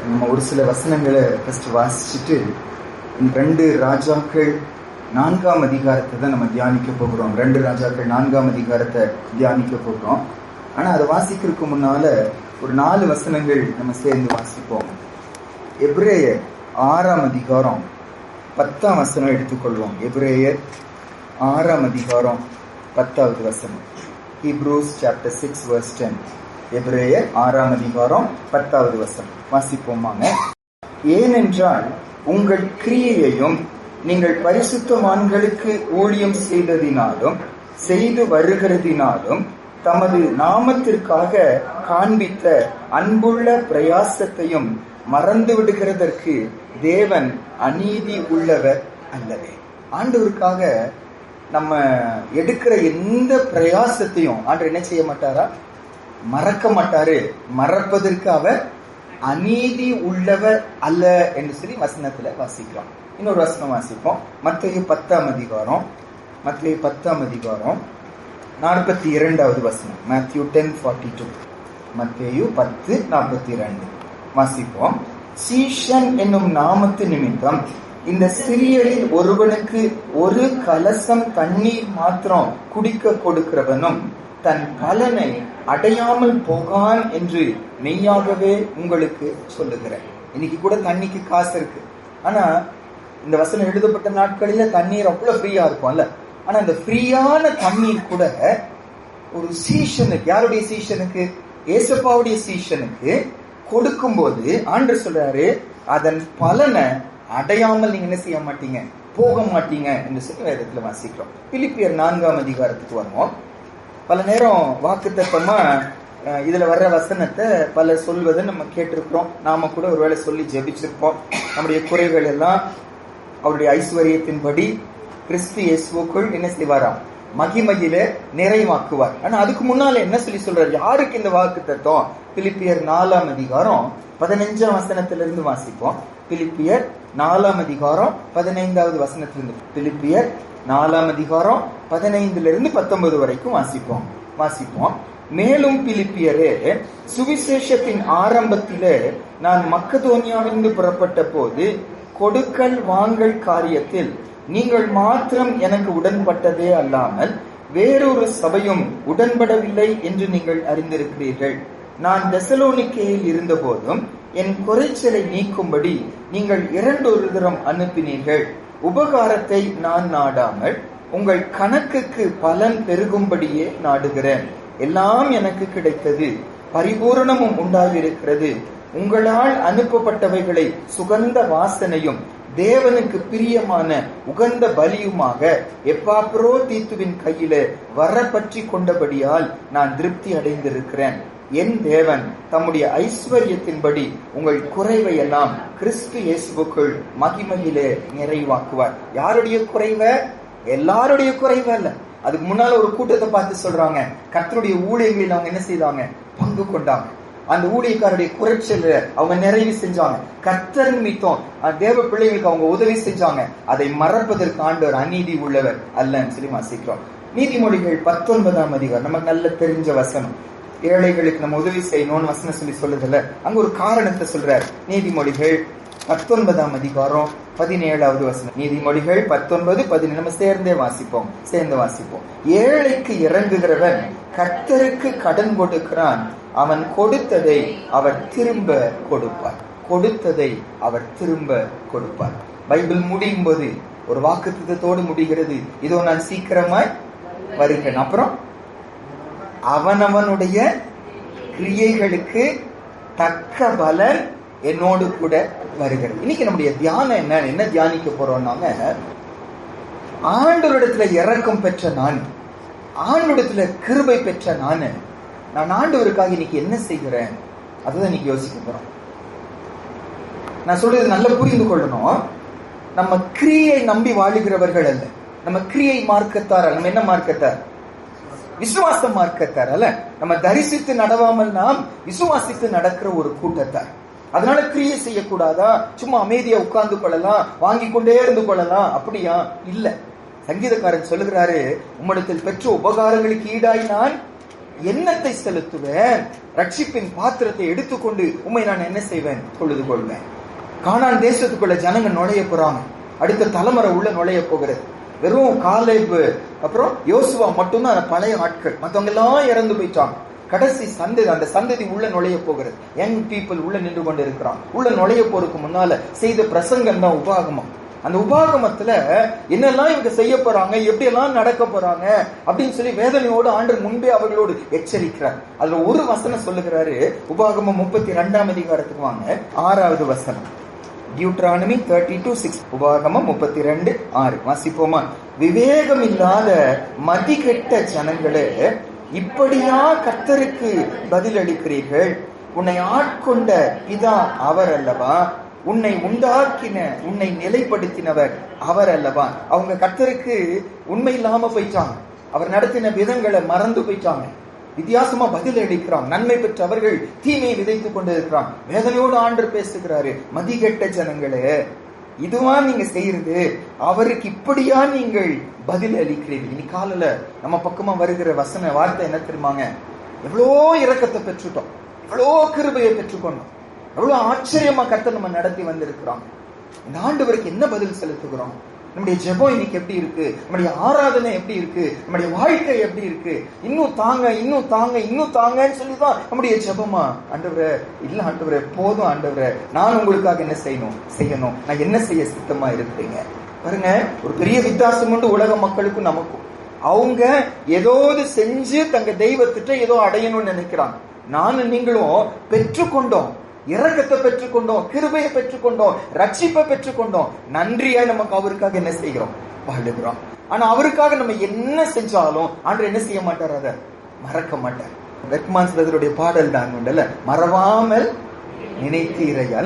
நம்ம ஒரு சில வசனங்களை ஃபர்ஸ்ட் வாசிச்சுட்டு 2 ராஜாக்கள் 4ஆம் அதிகாரத்தை தான் நம்ம தியானிக்க போகிறோம். 2 ராஜாக்கள் 4ஆம் அதிகாரத்தை தியானிக்க போகிறோம். ஆனா அதை வாசிக்கிறதுக்கு முன்னால ஒரு 4 வசனங்கள் நம்ம சேர்ந்து வாசிப்போம். எபிரேயர் 6ஆம் அதிகாரம் 10ஆம் வசனம் எடுத்துக்கொள்வோம். எபிரேயர் 6ஆம் அதிகாரம் 10வது வசனம். Hebrews chapter 6 verse 10. எபிரேயர் 6ஆம் அதிகாரம் 10வது வசனம் வாசிப்போமாங்க. ஏனென்றால் உங்கள் கிரியையையும் நீங்கள் பரிசுத்தவான்களுக்கு ஊழியம் செய்ததினாலும் செய்து வருகிறதினாலும் தமது நாமத்திற்காக காண்பித்த அன்புள்ள பிரயாசத்தையும் மறந்து விடுகிறதற்கு தேவன் அநீதி உள்ளவர் அல்லவே. ஆண்டவருக்காக நம்ம எடுக்கிற எந்த பிரயாசத்தையும் ஆண்டவர் என்ன செய்ய மாட்டாரா? மறக்க மாட்டாரு. மறப்பதற்கு அவர் அநீதி உள்ளவர் அல்ல என்று சொல்லி வசனத்துல வாசிக்கிறோம். இன்னொரு வசனம் வாசிப்போம். மத்தேயு 10ஆம் அதிகாரம் 42வது வசனம். Matthew 10:42. மத்தேயு 10:42 வாசிப்போம். சீஷன் என்னும் நாமத்து நிமித்தம் இந்த சிறியரில் ஒருவனுக்கு ஒரு கலசம் தண்ணீர் மாத்திரம் குடிக்க கொடுக்கிறவனும் தன் பலனை அடையாமல் போகான் என்று மெய்யாகவே உங்களுக்கு சொல்லுகிறேன். இன்னைக்கு கூட தண்ணிக்கு காசு இருக்கு. ஆனா இந்த வசனம் எழுதப்பட்ட நாட்களில தண்ணீர் அவ்வளவு ஃப்ரீயா இருக்கும்ல. ஆனா இந்த ஃப்ரீயான தண்ணீர் கூட ஒரு சீஷனுக்கு, யாருடைய சீஷனுக்கு? ஏசப்பாவுடைய சீஷனுக்கு கொடுக்கும் போது ஆண்டவர் சொல்றாரு, அதன் பலனை அடையாமல் நீங்க என்ன செய்ய மாட்டீங்க, போக மாட்டீங்க என்று சொல்லி வேதத்துல வாசிக்கிறோம். பிலிப்பியர் 4ஆம் அதிகாரத்துக்கு வருவோம். பல நேரம் வாக்குத்தத்தமா இதுல வர்ற வசனத்தை பலர் சொல்வதை நம்ம கேட்டிருக்கிறோம். நாம கூட ஒருவேளை சொல்லி ஜெபிச்சிருப்போம். நம்முடைய குறைகள் எல்லாம் அவருடைய ஐஸ்வர்யத்தின்படி கிறிஸ்து இயேசுவுக்குள் என்ன செய்வாராம்? மகிமையிலே நிறைவாக்குவார். ஆனா அதுக்கு முன்னால என்ன சொல்லி சொல்றாரு? யாருக்கு இந்த வாக்குத்தத்தம்? பிலிப்பியர் 4ஆம் அதிகாரம் 15ஆம் வசனத்திலிருந்து வாசிப்போம். பிலிப்பியர் 4ஆம் அதிகாரம் 15வது வசனத்திலிருந்து. பிலிப்பியர் 4ஆம் அதிகாரம் 15லிருந்து 19 வரைக்கும் வாசிப்போம். மேலும் பிலிப்பியரே, சுவிசேஷத்தின் ஆரம்பத்திலே நான் மக்கதோனியாவிலிருந்து புறப்பட்ட போது கொடுக்கல் வாங்கல் காரியத்தில் நீங்கள் மாத்திரம் எனக்கு உடன்பட்டதே அல்லாமல் வேறொரு சபையும் உடன்படவில்லை என்று நீங்கள் அறிந்திருக்கிறீர்கள். நான் தெசலோனிக்கேயில் இருந்த போதும் என் குறைச்சலை நீக்கும்படி நீங்கள் 2 தரம் அனுப்பினீர்கள். உபகாரத்தை நான் நாடாமல் உங்கள் கணக்குக்கு பலன் பெருகும்படியே நாடுகிறேன். எல்லாம் எனக்கு கிடைத்தது, பரிபூரணமும் உண்டாகியிருக்கிறது. உங்களால் அனுப்பப்பட்டவைகளை சுகந்த வாசனையும் தேவனுக்கு பிரியமான உகந்த பலியுமாக எப்பாப்ரோதீத்துவின் கையிலே வர பற்றி கொண்டபடியால் நான் திருப்தி அடைந்திருக்கிறேன். என் தேவன் தம்முடைய ஐஸ்வர்யத்தின்படி உங்கள் குறைவை எல்லாம் கிறிஸ்து இயேசுவுக்குள் மகிமையிலே நிறைவாக்குவார். யாருடைய குறைவை? எல்லாருடைய குறைவை அல்ல. அதுக்கு முன்னால ஒரு கூட்டத்தை பார்த்து சொல்றாங்க, கர்த்தருடைய ஊழியர்களில் அவங்க என்ன செய்தாங்க? பங்கு கொண்டாங்க. அந்த ஊழியக்காரருடைய குறைச்சல் அவங்க நிறைவு செஞ்சாங்க. கர்த்தர் நிமித்தம் தேவ பிள்ளைகளுக்கு அவங்க உதவி செஞ்சாங்க. அதை மறப்பதற்கு ஆண்டவர் அநீதி உள்ளவர் அல்லன்னு சொல்லி வாசிக்கிறோம். நீதிமொழிகள் 19ஆம் அதிகாரம் நமக்கு நல்ல தெரிஞ்ச வசனம். ஏழைகளுக்கு நம்ம உதவி செய்யணும்னு வசனம் சொல்லி சொல்லுதுல, அங்க ஒரு காரணத்தை சொல்றார். நீதிமொழிகள் 19ஆம் அதிகாரம் 17வது வசனம். நீதிமொழிகள் 19:17 நம்ம சேர்ந்து வாசிப்போம். ஏழைக்கு இறங்குகிறவன் கர்த்தருக்கு கடன் கொடுக்கிறான், அவன் கொடுத்ததை அவர் திரும்ப கொடுப்பார். பைபிள் முடியும் போது ஒரு வாக்குத்தத்தத்தோடு முடிகிறது. இதோ நான் சீக்கிரமாய் வருகிறேன். அப்புறம் அவனவனுடைய கிரியைகளுக்கு தக்க பலன் என்னோடு கூட வருகிறது. இன்னைக்கு நம்முடைய தியானம் என்ன தியானிக்க போறோம்னாங்க, ஆண்டவரிடத்துல இரக்கம் பெற்ற நான், ஆண்டவரிடத்துல கிருபை பெற்ற நான் ஆண்டவருக்காக இன்னைக்கு என்ன செய்கிறேன், அதுதான் இன்னைக்கு யோசிக்க போறோம். நான் சொல்றது நல்லா புரிந்து கொள்ளணும். நம்ம கிரியை நம்பி வாழுகிறவர்கள் அல்ல. நம்ம கிரியை மார்க்கத்தார். நம்ம என்ன மார்க்கத்தார்? விசுவாச மார்க்கத்தார் அல்ல. நம்ம தரிசித்து நடவாமல் நாம் விசுவாசித்து நடக்கிற ஒரு கூட்டத்தார். அதனால கிரியை செய்யக்கூடாதா? சும்மா அமைதியா உட்கார்ந்து கொள்ளலாம், வாங்கி கொண்டே இருந்து கொள்ளலாம், அப்படியா? இல்ல. சங்கீதக்காரன் சொல்லுகிறாரு, உம்மிடத்தில் பெற்ற உபகாரங்களுக்கு ஈடாய் நான் எண்ணத்தை செலுத்துவேன், ரட்சிப்பின் பாத்திரத்தை எடுத்துக்கொண்டு உம்மை நான் என்ன செய்வேன், தொழுது கொள்வேன். கானான் தேசத்துக்குள்ள ஜனங்க நுழைய போறாங்க. அடுத்த தலைமுறை உள்ள நுழைய போகிறது. வெறும் காலேப் அப்புறம் யோசுவா மட்டும்தான் அந்த பழைய ஆட்கள், மற்றவங்க எல்லாம் இறந்து போயிட்டாங்க. கடைசி சந்ததி, அந்த சந்ததி உள்ள நுழைய போகிறது. யங் பீப்புள் உள்ள நின்று கொண்டு இருக்கிறான். உள்ள நுழைய போறதுக்கு முன்னால செய்த பிரசங்கம் தான் உபாகமம். அந்த உபாகமத்துல என்னெல்லாம் இவங்க செய்ய போறாங்க, எப்படி எல்லாம் நடக்க போறாங்க அப்படின்னு சொல்லி வேதனையோடு ஆண்டவர் முன்பே அவர்களோடு எச்சரிக்கிறார். அதுல ஒரு வசனம் சொல்லுகிறாரு. உபாகமம் 32ஆம் அதிகாரத்துக்கு வாங்க, 6வது வசனம். டியூட்ரானமி 32:6. உபாகமம் 32:6 வாசிப்போமா? விவேகம் இல்லாத மதிகெட்ட ஜனங்களே, இப்படியா கர்த்தருக்கு பதில் அளிக்கிறீர்கள்? உன்னை ஆட்கொண்ட பிதா அவர் அல்லவா? உன்னை உண்டாக்கின, உன்னை நிலைப்படுத்தினவர் அவர் அல்லவா? அவங்க கர்த்தருக்கு உண்மை இல்லாம போயிட்டாங்க. அவர் நடத்தின விதங்களை மறந்து போயிட்டாங்க. வித்தியாசமா பதில் அளிக்கிறான். நன்மை பெற்றவர்கள் தீமையை விதைத்துக் கொண்டு இருக்கிறான். வேதனையோடு ஆண்டவர் பேசுகிறாரு. மதிகெட்ட ஜனங்களே, இதுவா நீங்க செய்யறது? அவருக்கு இப்படியா நீங்கள் பதில் அளிக்கிறீர்கள்? இன்னைக்கு காலையில நம்ம பக்கமா வருகிற வசன வார்த்தை என்ன தெரியுமாங்க? எவ்வளோ இரக்கத்தை பெற்றுட்டோம், எவ்வளோ கிருபையை பெற்றுக்கொண்டோம், எவ்வளவு ஆச்சரியமா கர்த்தர் நம்ம நடத்தி வந்திருக்கிறோம். இந்த ஆண்டவருக்கு என்ன பதில் செலுத்துகிறோம்? நம்முடைய ஜெபம் இன்னைக்கு எப்படி இருக்கு? நம்முடைய ஆராதனை எப்படி இருக்கு? நம்முடைய வாழ்க்கை எப்படி இருக்கு? இன்னும் தாங்க, இன்னும் தாங்க, இன்னும் தாங்கன்னு சொல்லிதான் நம்முடைய ஜெபமா? ஆண்டவரே, இல்ல ஆண்டவரே, போதும் ஆண்டவரே, நான் உங்களுக்காக என்ன செய்யணும், நான் என்ன செய்ய சித்தமா இருக்கிறீங்க? பாருங்க, ஒரு பெரிய வித்தியாசம் உண்டு உலக மக்களுக்கும் நமக்கும். அவங்க ஏதோது செஞ்சு தங்க தெய்வத்திட்ட ஏதோ அடையணும்னு நினைக்கிறாங்க. நானும் நீங்களும் பெற்றுக்கொண்டோம், இரக்கத்தை பெற்றுக்கொண்டோம், கிருபையை பெற்றுக்கொண்டோம், ரட்சிப்பை பெற்றுக்கொண்டோம். நன்றியா நமக்கு அவருக்காக என்ன செய்கிறோம், வாழுகிறோம். ஆனா அவருக்காக நம்ம என்ன செஞ்சாலும் ஆண்டவர் என்ன செய்ய மாட்டார், அதை மறக்க மாட்டார். பெர்க்மான்ஸ் பிரதருடைய பாடல் தான் உண்டல்ல, மறவாமல் நினைத்தீரையா.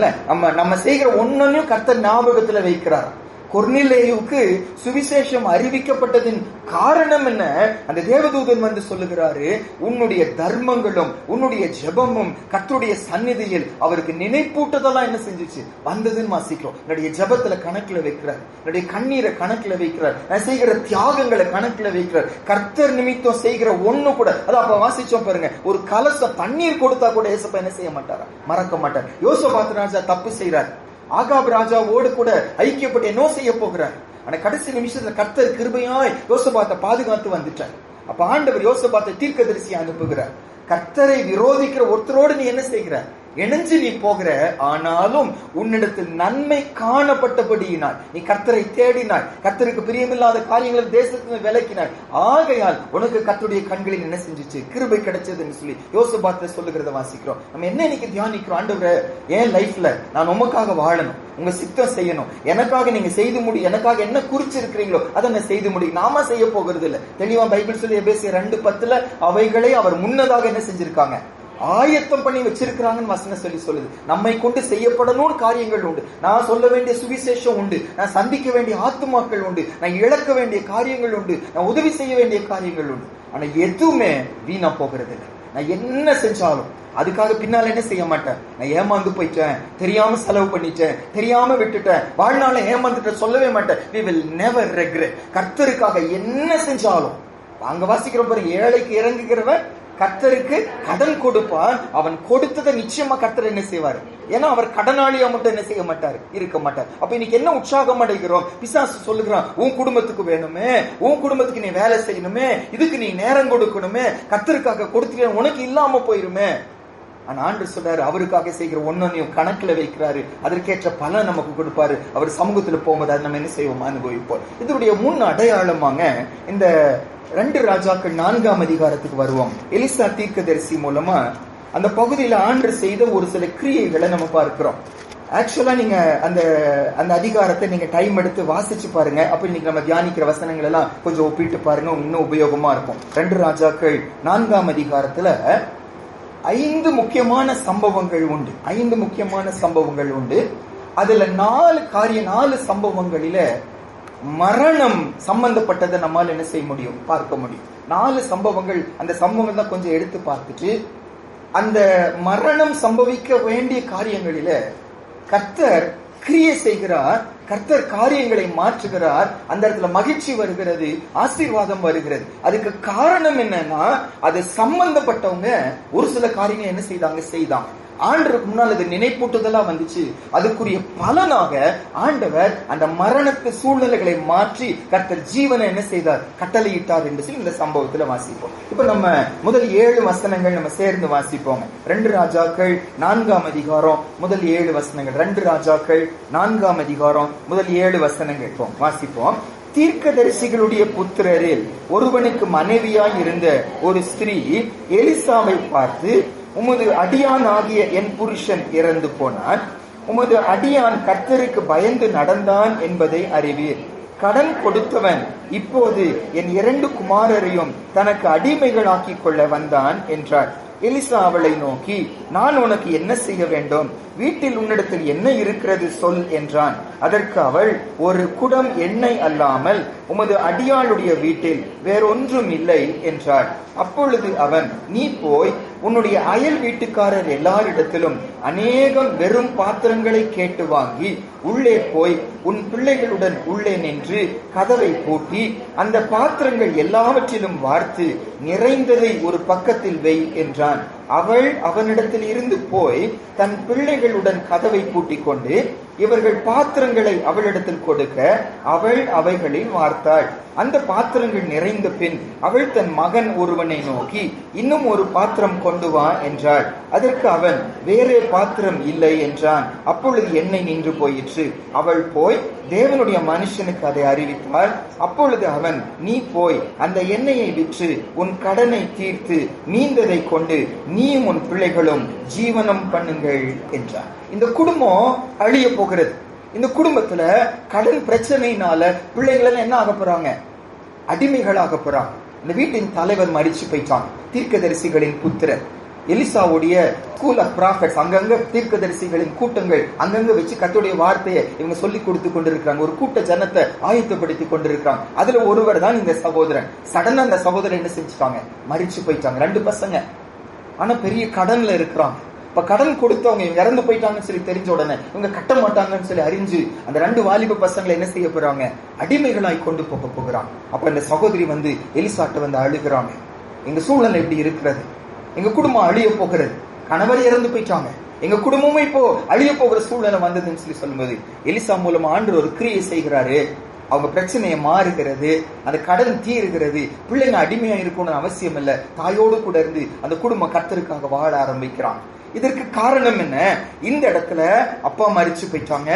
நம்ம செய்கிற ஒன்னொன்னையும் கர்த்தர் ஞாபகத்துல வைக்கிறார். கொர்னிலேயுவுக்கு சுவிசேஷம் அறிவிக்கப்பட்டதின் காரணம் என்ன? அந்த தேவதூதன் வந்து சொல்லுகிறாரு, உன்னுடைய தர்மங்களும் உன்னுடைய ஜெபமும் கர்த்தருடைய சந்நிதியில் அவருக்கு நினைப்பூட்டதெல்லாம் என்ன செஞ்சுச்சு, வந்ததுன்னு வாசிக்கிறோம். என்னுடைய ஜெபத்துல கணக்குல வைக்கிறார், என்னுடைய கண்ணீரை கணக்குல வைக்கிறார், நான் செய்கிற தியாகங்களை கணக்குல வைக்கிறார். கர்த்தர் நிமித்தம் செய்கிற ஒண்ணு கூட, அது அப்ப வாசிச்சோம் பாருங்க, ஒரு கலசம் தண்ணீர் கொடுத்தா கூட ஏசப்பா என்ன செய்ய மாட்டாரா, மறக்க மாட்டார். யோசபாத் ராஜா தப்பு செய்யறார், ஆகாப் ராஜாவோடு கூட ஐக்கியப்பட்டு என்ன செய்ய போகிறார். ஆனா கடைசி நிமிஷத்துல கர்த்தர் கிருபையாய் யோசபாத்தை பாதுகாத்து வந்துட்டார். அப்ப ஆண்டவர் யோசபாத்தை தீர்க்கதரிசியை அனுப்புகிறார். கர்த்தரை விரோதிக்கிற ஒருத்தரோடு நீ என்ன செய்கிற, இணைஞ்சு நீ போகிற, ஆனாலும் உன்னிடத்தில் நன்மை காணப்பட்டபடியினால் நீ கர்த்தரை தேடினாய், கர்த்தருக்கு பிரியமில்லாத காரியங்களை தேசத்துல விலக்கினாய், ஆகையால் உனக்கு கர்த்தருடைய கண்களில் என்ன செஞ்சிச்சு, கிருபை கிடைச்சதுன்னு சொல்லி யோசபாத்தை சொல்லுகிறத வாசிக்கிறோம். நம்ம என்ன இன்னைக்கு தியானிக்கிறோம், ஆண்டவரே என் லைஃப்ல நான் உமக்காக வாழணும், உங்க சித்தம் செய்யணும், எனக்காக நீங்க செய்து முடியும், எனக்காக என்ன குறிச்சிருக்கிறீங்களோ அதை நான் செய்து முடியும். நாம செய்ய போகிறது இல்லை. தெளிவா பைபிள் சொல்லி எபேசியர் 2:10 அவைகளை அவர் முன்னதாக என்ன செஞ்சிருக்காங்க, ஆயத்தம் பண்ணி வச்சிருக்கிறாங்கன்னு வசனம் சொல்லுது. நம்மை கொண்டு செய்யப்படணும் காரியங்கள் உண்டு, நான் சொல்ல வேண்டிய சுவிசேஷம் உண்டு, நான் சந்திக்க வேண்டிய ஆத்துமாக்கள் உண்டு, நான் இழக்க வேண்டிய காரியங்கள் உண்டு, நான் உதவி செய்ய வேண்டிய காரியங்கள் உண்டு. ஆனா எதுவுமே வீணா போகிறது இல்லை. நான் என்ன செஞ்சாலும் அதுக்காக பின்னால என்ன செய்ய மாட்டேன், நான் ஏமாந்து போயிட்டேன், தெரியாம செலவு பண்ணிட்டேன், தெரியாம விட்டுட்டேன், வாழ்நாள ஏமாந்துட்ட சொல்லவே மாட்டேன். we will never regret. கர்த்தருக்காக என்ன செஞ்சாலும், அங்க வாசிக்கிறோம் பாருங்க, ஏழைக்கு இறங்குகிறவன் கர்த்தருக்கு கடன் கொடுப்பான், அவன் கொடுத்ததை நிச்சயமா கர்த்தர் என்ன செய்வார், ஏன்னா அவர் கடனாளியா மட்டும் என்ன செய்ய மாட்டார், இருக்க மாட்டார். அப்ப இன்னைக்கு என்ன உற்சாகம் அடைகிறோம், பிசாசு சொல்லுகிறான், உன் குடும்பத்துக்கு வேணுமே, உன் குடும்பத்துக்கு நீ வேலை செய்யணுமே, இதுக்கு நீ நேரம் கொடுக்கணுமே, கர்த்தருக்காக கொடுத்துக்க உனக்கு இல்லாம போயிருமே. ஆனா ஆண்டவர் சொல்றாரு, அவருக்காக செய்கிற ஒன்னொன்னையும் கணக்குல வைக்கிறாரு, அதற்கேற்ற பலன் நமக்கு கொடுப்பாரு. அவர் சமூகத்துல போகும்போது அதை நம்ம என்ன செய்வோம், அனுபவிப்போம். இதனுடைய முன் அடையாளமாக இந்த 2 ராஜாக்கள் 4ஆம் அதிகாரத்துக்கு வருவோம். எலிசா தீர்க்கதரிசி மூலமா அந்த பகுதியில ஆண்டவர் செய்த ஒரு சில கிரியைகளை நம்ம பார்க்கிறோம். ஆக்சுவலா நீங்க அந்த அதிகாரத்தை நீங்க டைம் எடுத்து வாசிச்சு பாருங்க. அப்ப இன்னைக்கு நம்ம தியானிக்கிற வசனங்கள் எல்லாம் கொஞ்சம் ஒப்பிட்டு பாருங்க, இன்னும் உபயோகமா இருக்கும். 2 ராஜாக்கள் 4ஆம் அதிகாரத்துல 5 முக்கியமான சம்பவங்கள் உண்டு. 5 முக்கியமான சம்பவங்கள் உண்டு. அதுல 4 சம்பவங்களில மரணம் சம்பந்தப்பட்டதை நம்மால் என்ன செய்ய முடியும், பார்க்க முடியும். 4 சம்பவங்கள், அந்த சம்பவங்கள் தான் கொஞ்சம் எடுத்து பார்த்துட்டு, அந்த மரணம் சம்பவிக்க வேண்டிய காரியங்களில கர்த்தர் கிரியை செய்கிறார். கர்த்தர் காரியங்களை மாற்றுகிறார். அந்த இடத்துல மகிழ்ச்சி வருகிறது, ஆசீர்வாதம் வருகிறது. அதுக்கு காரணம் என்னன்னா, அது சம்பந்தப்பட்டவங்க ஒரு சில காரியங்கள் என்ன செய்தாங்க. ஆண்டவருக்கு முன்னால் அது நினைப்பூட்டுதலா வந்துச்சு. அதுக்குரிய பலனாக ஆண்டவர் அந்த மரணத்து சூழ்நிலைகளை மாற்றி கர்த்தர் ஜீவனை என்ன செய்தார், கட்டளையிட்டார் என்று சொல்லி இந்த சம்பவத்துல வாசிப்போம். இப்ப நம்ம முதல் 7 வசனங்கள் நம்ம சேர்ந்து வாசிப்போம். 2 ராஜாக்கள் 4ஆம் அதிகாரம் முதல் 7 வசனங்கள். 2 ராஜாக்கள் 4ஆம் அதிகாரம் முதல் 7 வசனங்கள் வாசிப்போம். தீர்க்கதரிசிகளுடைய புத்திரரில் ஒருவனுக்கு மனைவியாய் இருந்த ஒரு ஸ்திரீ எலிசாவை பார்த்து, உமது அடியான் ஆகிய என் புருஷன் இறந்து போனான். உமது அடியான் கர்த்தருக்கு பயந்து நடந்தான் என்பதை அறிவீர். கடன் கொடுத்தவன் இப்போது என் 2 குமாரரையும் தனக்கு அடிமைகளாக்கிக் கொள்ள வந்தான் என்றார். எலிசா அவளை நோக்கி, நான் உனக்கு என்ன செய்ய வேண்டும்? வீட்டில் உன்னிடத்தில் என்ன இருக்கிறது சொல் என்றான். அதற்கு அவள், ஒரு குடம் எண்ணெய் அல்லாமல் உமது அடியாளுடைய வீட்டில் வேறொன்றும் இல்லை என்றாள். அப்பொழுது அவன், நீ போய் உன்னுடைய அயல் வீட்டுக்காரர் எல்லாரிடத்திலும் அநேகம் வெறும் பாத்திரங்களை கேட்டு வாங்கி உள்ளே போய் உன் பிள்ளைகளுடன் உள்ளே நின்று கதவை பூட்டி அந்த பாத்திரங்கள் எல்லாவற்றிலும் வார்த்து நிறைந்ததை ஒரு பக்கத்தில் வை என்றான். அவள் அவனிடத்தில் இருந்து போய் தன் பிள்ளைகளுடன் கதவை பூட்டிக் கொண்டு இவர்கள் பாத்திரங்களை அவளிடத்தில் கொடுக்க அவள் அவைகளில் வார்த்தாள். அந்த பாத்திரங்கள் நிறைந்த பின் அவள் தன் மகன் ஒருவனை நோக்கி, இன்னும் ஒரு பாத்திரம் கொண்டு வா என்றாள். அதற்கு அவன், வேறே பாத்திரம் இல்லை என்றான். அப்பொழுது எண்ணெய் நின்று போயிற்று. அவள் போய் தேவனுடைய மனுஷனுக்கு அதை அறிவித்தாள். அப்பொழுது அவன், நீ போய் அந்த எண்ணெயை விற்று உன் கடனை தீர்த்து மீந்ததை கொண்டு நீயும் உன் பிள்ளைகளும் ஜீவனம் பண்ணுங்கள் என்றான். இந்த குடும்பம் அழிய போகிறது. இந்த குடும்பத்துல கடன் பிரச்சனையினால பிள்ளைகள் என்ன ஆக போறாங்க, அடிமைகளாக போறாங்க. இந்த வீட்டின் தலைவர் மரிச்சு போயிட்டான். தீர்க்கதரிசிகளின் புத்திரர் எலிசாவுடைய ஸ்கூல் ஆஃப் ப்ராஃபட்ஸ், அங்கங்க தீர்க்கதரிசிகளின் கூட்டங்கள் அங்கங்க வச்சு கர்த்தருடைய வார்த்தையை இவங்க சொல்லி கொடுத்து கொண்டிருக்கிறாங்க. ஒரு கூட்ட ஜனத்தை ஆயத்தப்படுத்தி கொண்டிருக்கிறாங்க. அதுல ஒருவர் தான் இந்த சகோதரன். சடனா அந்த சகோதரன் என்ன செஞ்சுட்டாங்க, மரிச்சு போயிட்டாங்க. 2 பசங்க, ஆனா பெரிய கடன்ல இருக்கிறாங்க. இப்ப கடன் கொடுத்தவங்க இவங்க இறந்து போயிட்டாங்கன்னு சொல்லி தெரிஞ்ச உடனே இவங்க கட்ட மாட்டாங்கன்னு சொல்லி அறிஞ்சு அந்த 2 வாலிப பசங்களை என்ன செய்ய போறாங்க, அடிமைகளாய் கொண்டு போக போகிறாங்க. அப்ப இந்த சகோதரி வந்து எலிசாட்ட வந்து அழுகிறாங்க. எங்க சூழ்நிலை எப்படி இருக்கிறது, எங்க குடும்பம் அழிய போகிறது, கணவர் இறந்து போயிட்டாங்க, எங்க குடும்பமும் இப்போ அழிய போகிற சூழ்நிலை வந்ததுன்னு சொல்லி சொல்லும்போது எலிசா மூலமா ஆண்டவர் ஒரு கிரியை செய்கிறாரு. அவங்க பிரச்சனையை மாறுகிறது, அந்த கடன் தீருகிறது, பிள்ளைங்க அடிமையா இருக்கணும்னு அவசியம் இல்லை, தாயோடு கூட இருந்து அந்த குடும்பம் கர்த்தருக்காக வாழ ஆரம்பிக்கிறான். இதற்கு காரணம் என்ன, இந்த இடத்துல அப்பா மரிச்சு போயிட்டாங்க,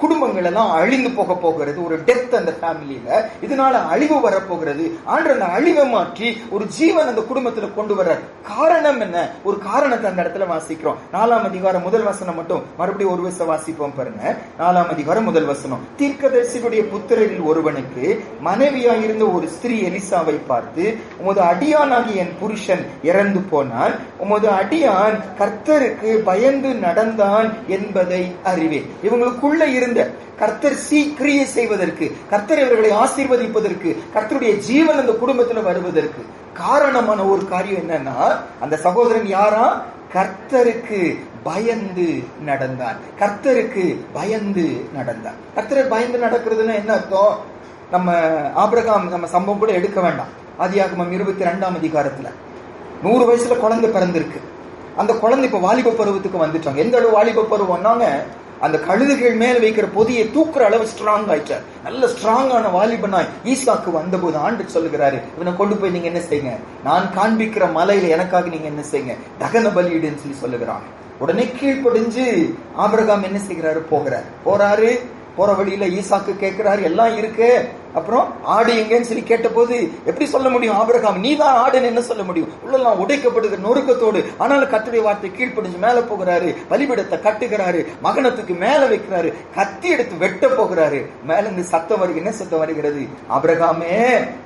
குடும்பங்கள் எல்லாம் அழிந்து போக போகிறது, ஒரு டெத் அந்த ஃபேமிலியில, இதனால அழிவு வரப்போகிறது. ஆண்டவர் அந்த அழிவை மாற்றி ஒரு ஜீவன் அந்த குடும்பத்துல கொண்டு வர காரணம் என்ன, ஒரு காரணத்தை அந்த இடத்துல வாசிக்கிறோம். 4ஆம் அதிகாரம் முதல் வசனம் மட்டும் மறுபடியும் ஒரு வசனம் வாசிப்போம் பாருங்க. 4ஆம் அதிகாரம் முதல் வசனம். தீர்க்கதரிசியுடைய புத்திரரில் ஒருவனுக்கு மனைவியாயிருந்த ஒரு ஸ்திரீ எலிசாவை பார்த்து, உமது அடியானாகி என் புருஷன் இறந்து போனான், உமது அடியான் கர்த்தருக்கு பயந்து நடந்தான் என்பதை அறிவேன். இவங்களுக்குள்ள இருந்த கர்த்தர் கிரியை செய்வதற்கு, கர்த்தர் இவர்களை ஆசீர்வதிப்பதற்கு, கர்த்தருடைய ஜீவன் அந்த குடும்பத்தில் வருவதற்கு காரணமான ஒரு காரியம் என்னன்னா, அந்த சகோதரன் யாரா, கர்த்தருக்கு பயந்து நடந்தான். கர்த்தருக்கு பயந்து நடந்தான். கர்த்தரை பயந்து நடக்கிறதுன்னா என்ன அர்த்தம்? நம்ம ஆபிரகாம் நம்ம சம்பவம் கூட எடுக்க வேண்டாம். ஆதியாகமம் 22ஆம் அதிகாரத்துல 100 வயசுல குழந்தை பிறந்திருக்கு. அந்த குழந்தை இப்ப வாலிப பருவத்துக்கு வந்துட்டாங்க. எந்த அளவு வாலிப பருவம்னாங்க, அந்த கழுதுகள் மேல வைக்கிற பொதியை தூக்குற அளவு ஸ்ட்ராங் ஆயிட்டார். நல்ல ஸ்ட்ராங்கான வாலிபனாய் ஈசாக்கு வந்தபோது ஆண்டு சொல்லுகிறாரு, இவனை கொண்டு போய் நீங்க என்ன செய்யுங்க, நான் காண்பிக்கிற மலையில எனக்காக நீங்க என்ன செய்யுங்க, தகன பலியிடுன்னு சொல்லி சொல்லுகிறாங்க. உடனே கீழ்ப்படிஞ்சு ஆபிரகாம் என்ன செய்கிறாரு, போறாரு. போற வழியில ஈசாக்கு கேட்கிறாரு, எல்லாம் இருக்கு, அப்புறம் ஆடு எங்கன்னு சொல்லி கேட்ட போது எப்படி சொல்ல முடியும் ஆபிரகாம், நீதான் ஆடுன்னு என்ன சொல்ல முடியும், உள்ளெல்லாம் உடைக்கப்படுகிற நொறுக்கத்தோடு. ஆனாலும் கர்த்தருடைய வார்த்தை கீழ்ப்படிஞ்சு மேல போகிறாரு, பலிபீடத்தை கட்டுகிறாரு, மகனத்துக்கு மேல வைக்கிறாரு, கத்தி எடுத்து வெட்ட போகிறாரு. மேல இருந்து சத்தம் வருகிறது. என்ன சத்தம் வருகிறது, ஆபிரகாமே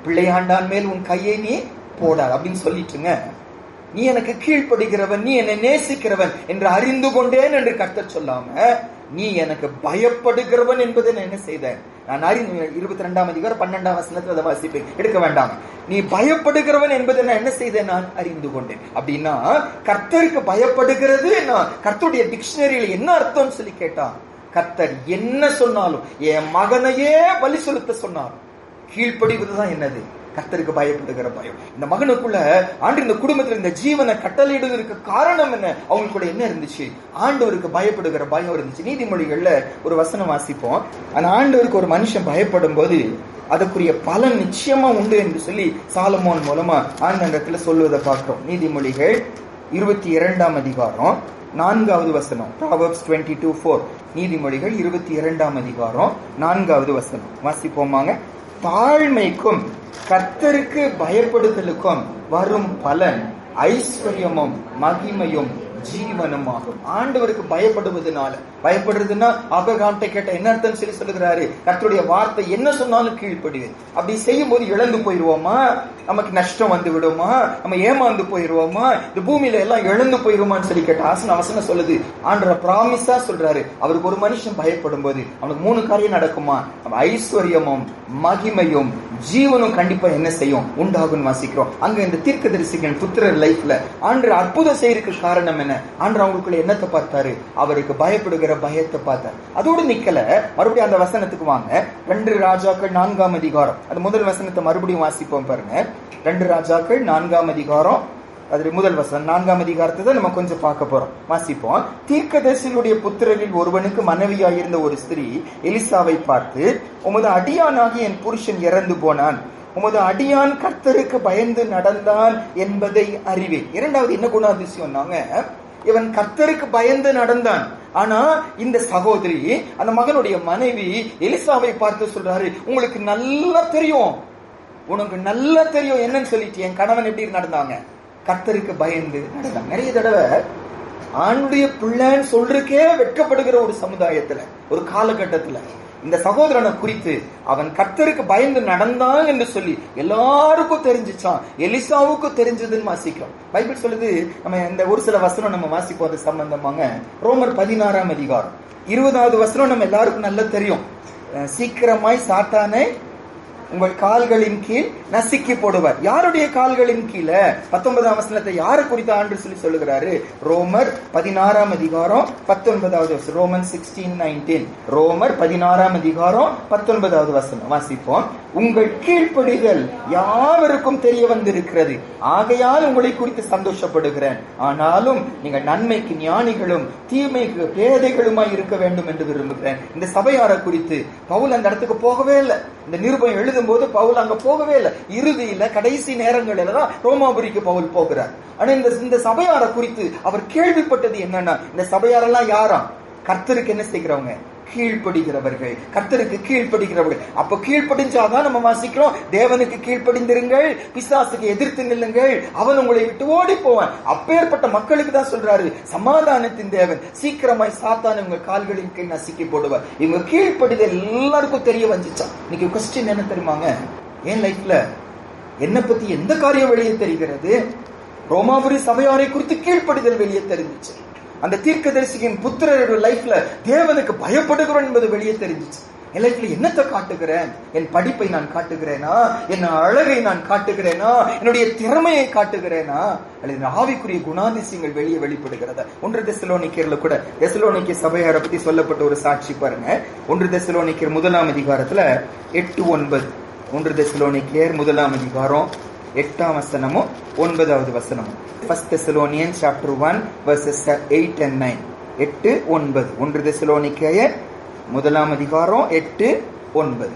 பிள்ளையாண்டான் மேல் உன் கையை நீ போடார் அப்படின்னு சொல்லிட்டுங்க, நீ எனக்கு கீழ்ப்படுகிறவன், நீ என்னை நேசிக்கிறவன் என்று அறிந்து கொண்டேன் என்று கர்த்தர் சொல்லாம, நீ எனக்கு பயப்படுகிறவன் என்பதை நான் என்ன செய்தேன், நான் 22ஆம் அதிகாரம் 12ஆம் வசனத்துல அதை வாசிப்பேன், எடுக்க வேண்டாம். நீ பயப்படுகிறவன் என்பதை நான் என்ன செய்தேன், நான் அறிந்து கொண்டேன். அப்படின்னா கர்த்தருக்கு பயப்படுகிறது, கர்த்தருடைய டிக்ஷனரியில என்ன அர்த்தம் சொல்லி கேட்டா, கர்த்தர் என்ன சொன்னாலும், என் மகனையே பலி செலுத்த சொன்னாலும் கீழ்ப்படிவதுதான் என்னது? கர்த்தருக்கு பயப்படுகிற பயம். இந்த மகனுக்குள்ள ஆண்டு இந்த குடும்பத்தில் இந்த ஜீவனை கட்டளையிடுவதற்கு காரணம் என்ன? அவங்களுக்குள்ள என்ன இருந்துச்சு? ஆண்டவருக்கு பயப்படுகிற பயம் இருந்துச்சு. நீதிமொழிகள்ல ஒரு வசனம் வாசிப்போம். அந்த ஆண்டவருக்கு ஒரு மனுஷன் பயப்படும் போது அதுக்குரிய பலன் நிச்சயமா உண்டு என்று சொல்லி சாலமோன் மூலமா ஆண்டவரிடத்துல சொல்வதை பார்க்கிறோம். நீதிமொழிகள் 22ஆம் அதிகாரம் 4வது வசனம். Proverbs 22:4. நீதிமொழிகள் 22ஆம் அதிகாரம் 4வது வசனம் வாசிப்போமாங்க. தாழ்மைக்கும் கர்த்தருக்கு பயப்படுதலுக்கும் வரும் பலன் ஐஸ்வர்யமும் மகிமையும் ஜீவனும் ஆகும். ஆண்டவருக்கு பயப்படுவதனால, பயப்படுறதுன்னா ஆபிரகாம்கிட்ட கேட்ட என்ன அர்த்தம் சொல்லி சொல்லுகிறாரு? கர்த்தருடைய வார்த்தை என்ன சொன்னாலும் கீழ்ப்படுவேன். அப்படி செய்யும் போது இழந்து போயிருவோமா? நமக்கு நஷ்டம் வந்து விடுமா? நம்ம ஏமாந்து போயிருவோமா? இந்த பூமியில எல்லாம் இழந்து போயிருவோமான்னு சொல்லி கேட்ட வசனம் சொல்லுது. ஆண்டவர் பிராமிஸா சொல்றாரு, அவருக்கு ஒரு மனுஷன் பயப்படும் போது அவனுக்கு 3 காரியம் நடக்குமா? ஐஸ்வர்யமும் மகிமையும் ஜீவனும் கண்டிப்பா என்ன செய்யும்? உண்டாகும் வாசிக்கிறோம். அங்க இந்த தீர்க்கதரிசிகள் புத்திரர் லைஃப்ல ஆண்டவர் அற்புதம் செய்யறதுக்கு காரணம் என்ன? ஆண்டவர் அவங்களுக்குள்ள என்னத்தை பார்த்தாரு? அவருக்கு பயப்படுகிற பயத்தை பார்த்தார். அதோடு நிக்கல, மறுபடியும் அந்த வசனத்துக்கு வாங்க. 2 ராஜாக்கள் 4ஆம் அதிகாரம், அது முதல் வசனத்தை மறுபடியும் வாசிப்போம் பாருங்க. 2 ராஜாக்கள் 4ஆம் அதிகாரம், அது முதல் வசனம். 4ஆம் அதிகாரத்தை தான் நம்ம கொஞ்சம் பார்க்க போறோம். வாசிப்போம். தீர்க்கதரிசிகளுடைய புத்திரரில் ஒருவனுக்கு மனைவியாயிருந்த ஒரு ஸ்திரீ எலிசாவை பார்த்து, உமது அடியானாகி என் புருஷன் இறந்து போனான், உமது அடியான் கர்த்தருக்கு பயந்து நடந்தான் என்பதை அறிவே. இரண்டாவது என்ன குணாதிசயம்னாங்க, இவன் கர்த்தருக்கு பயந்து நடந்தான். ஆனா இந்த சகோதரி, அந்த மகனுடைய மனைவி எலிசாவை பார்த்து சொல்றாரு, உங்களுக்கு நல்லா தெரியும், உனக்கு நல்லா தெரியும் என்னன்னு சொல்லிட்டு என் கணவன் எப்படி நடந்தாங்க? கர்த்தருக்கு பயந்து நடந்தாங்க. நிறைய தடவை ஆண்டுடைய பிள்ளைன்னு சொல்றதுக்கே வெட்கப்படுகிற ஒரு சமுதாயத்துல, ஒரு காலகட்டத்துல இந்த சகோதரனை குறித்து அவன் கர்த்தருக்கு பயந்து நடந்தான் என்று சொல்லி எல்லாருக்கும் தெரிஞ்சிச்சான். எலிசாவுக்கும் தெரிஞ்சதுன்னு வாசிக்கிறோம். பைபிள் சொல்லுது. நம்ம இந்த ஒரு சில வசனம் நம்ம வாசிப்போம் அது சம்பந்தமாங்க. ரோமர் 16ஆம் அதிகாரம் 20வது வசனம் நம்ம எல்லாருக்கும் நல்லா தெரியும். சீக்கிரமாய் சாத்தானை உங்கள் கால்களின் கீழ் நசுக்கி போடுவார். யாருடைய கால்களின் கீழே? 19ஆம் வசனத்தை யாரை குறித்து ஆண்டு சொல்லி சொல்லுகிறாரு? ரோமர் 16ஆம் அதிகாரம் 19வது வசனம். ரோமன் 16:19. ரோமர் 16ஆம் அதிகாரம் 19வது வசனம் வாசிப்போம். உங்கள் கீழ்ப்படிதல் யாவருக்கும் தெரிய வந்திருக்கிறது, ஆகையால் உங்களை குறித்து சந்தோஷப்படுகிறேன். ஆனாலும் நீங்கள் நன்மைக்கு ஞானிகளும் தீமைக்கு பேதைகளுமாய் இருக்க வேண்டும் என்று விரும்புகிறேன். இந்த சபையாரை குறித்து பவுல் அந்த இடத்துக்கு போகவே இல்லை. இந்த நிருபம் எழுதும் போது பவுல் அங்க போகவே இல்லை. இறுதியில கடைசி நேரங்களில தான் ரோமாபுரிக்கு பவுல் போகிறார். ஆனா இந்த சபையாரை குறித்து அவர் கேள்விப்பட்டது என்னன்னா, இந்த சபையாரெல்லாம் யாரா? கர்த்தருக்கு என்ன செய்கிறவங்க? கீழ்ப்படுகிறவர்கள். கர்த்தருக்கு கீழ்ப்படுகிறவர்கள். அப்ப கீழ்ப்படிஞ்சாதான் நம்ம வாசிக்கிறோம், தேவனுக்கு கீழ்ப்படிந்திருங்கள், பிசாசுக்கு எதிர்த்து நில்லுங்கள், அவன் உங்களை விட்டு ஓடி போவான். அப்பேற்பட்ட மக்களுக்கு தான் சொல்றாரு, சமாதானத்தின் தேவன் சீக்கிரமாய் சாத்தானை உங்க கால்களின் கீழ் நசுக்கி போடுவார். இவங்க கீழ்ப்படிதல் எல்லாருக்கும் தெரிய வந்துச்சான். இன்னைக்கு கொஸ்டின் என்ன தெரியுமாங்க? என் லைஃப்ல என்ன பத்தி எந்த காரியம் வெளியே தெரிகிறது? ரோமாபுரி சபையாரை குறித்து கீழ்ப்படிதல் வெளியே தெரிஞ்சிச்சு. அந்த தீர்க்கதரிசியின் புத்திரருடைய லைஃப்ல தேவனுக்கு பயப்படுகிறோம் என்பது வெளியே தெரிஞ்சிச்சு. என் லைஃப்ல என்னத்தை காட்டுகிறேன்? என் படிப்பை நான் காட்டுகிறேனா? என் அழகை நான் காட்டுகிறேனா? என்னுடைய திறமையை காட்டுகிறேனா? அல்லது ஆவிக்குரிய குணாதிசயங்கள் வெளியே வெளிப்படுகிறதா? 1 தெசலோனிக்கேர்ல கூட தெசலோனிக்கே சபையாரை பத்தி சொல்லப்பட்ட ஒரு சாட்சி பாருங்க. 1 தெசலோனிக்கேர் 1ஆம் அதிகாரத்துல 8-9. 1 தெசலோனிக்கேர் 1ஆம் அதிகாரம் 8ஆம் வசனமும் 9வது வசனமும். 1 Thessalonians chapter 1 verses 8 and 9. 8-9. 1 தெசலோனிக்கேயர் 1ஆம் அதிகாரம் 8-9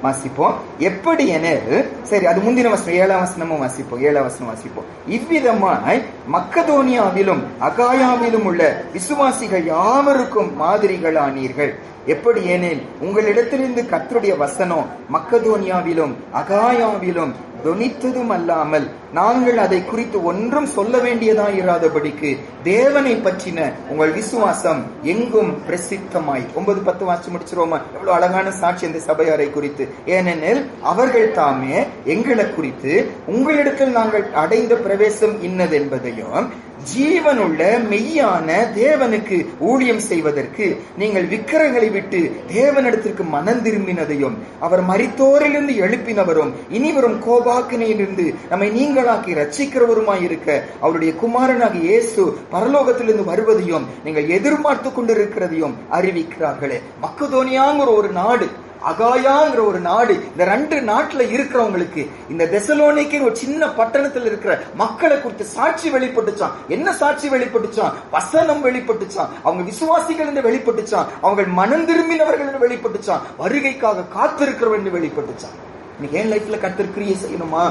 வாசிப்போம். எப்படி எனில், சரி அது முந்தின வசனம் 7ஆம் வசனமும் வாசிப்போம். 7ஆம் வசனம் வாசிப்போம். இவ்விதமாய் மக்கதோனியாவிலும் அகாயாவிலும் உள்ள விசுவாசிகள் யாவருக்கும் மாதிரிகளானீர்கள். எப்படி எனில், உங்களிடத்திலிருந்து கர்த்தருடைய வசனம் மக்கதோனியாவிலும் அகாயாவிலும் தொனித்ததும் அல்லாமல் நாங்கள் அதை குறித்து ஒன்றும் சொல்ல வேண்டியதாயிராதபடிக்கு தேவனை பற்றின உங்கள் விசுவாசம் எங்கும் பிரசித்தமாய். 9-10 வாசி முடிச்சிருவோமா? எவ்வளவு அழகான சாட்சி இந்த சபையாரை குறித்து. ஏனெனில் அவர்கள் தாமே எங்களை குறித்து உங்களிடத்தில் நாங்கள் அடைந்த பிரவேசம் இன்னதென்பதையும் ஜீவனுள்ள மெய்யான தேவனுக்கு ஊழியம் செய்வதற்கு நீங்கள் விக்கிரங்களை விட்டு தேவனிடத்திற்கு மனம் திரும்பினதையும் அவர் மரித்தோரிலிருந்து எழுப்பினவரும் இனி வரும் கோபாக்கினையிலிருந்து நம்மை நீங்களாக்கி ரட்சிக்கிறவருமாய் இருக்க அவருடைய குமாரனாக இயேசு பரலோகத்திலிருந்து வருவதையும் நீங்கள் எதிர்பார்த்து கொண்டிருக்கிறதையும் அறிவிக்கிறார்களே. மக்கதோனியாங்கிற ஒரு நாடு, அகாயாங்கிற ஒரு நாடு, இந்த 2 நாட்டுல இருக்கிறவங்களுக்கு இந்த தெசலோனிக்கே ஒரு சின்ன பட்டணத்தில் இருக்கிற மக்களை குறித்து சாட்சி வெளிப்பட்டுச்சான். என்ன சாட்சி வெளிப்பட்டுச்சான்? வசனம் வெளிப்பட்டுச்சான். அவங்க விசுவாசிகள் என்று வெளிப்பட்டுச்சான். அவங்க மனம் திரும்பினவர்கள் என்று வெளிப்பட்டுச்சான். வருகைக்காக காத்திருக்கிறவர்கள் என்று வெளிப்பட்டுச்சான். இன்னைக்கு என் லைஃப்ல கர்த்தர் கிரியை செய்யணுமா?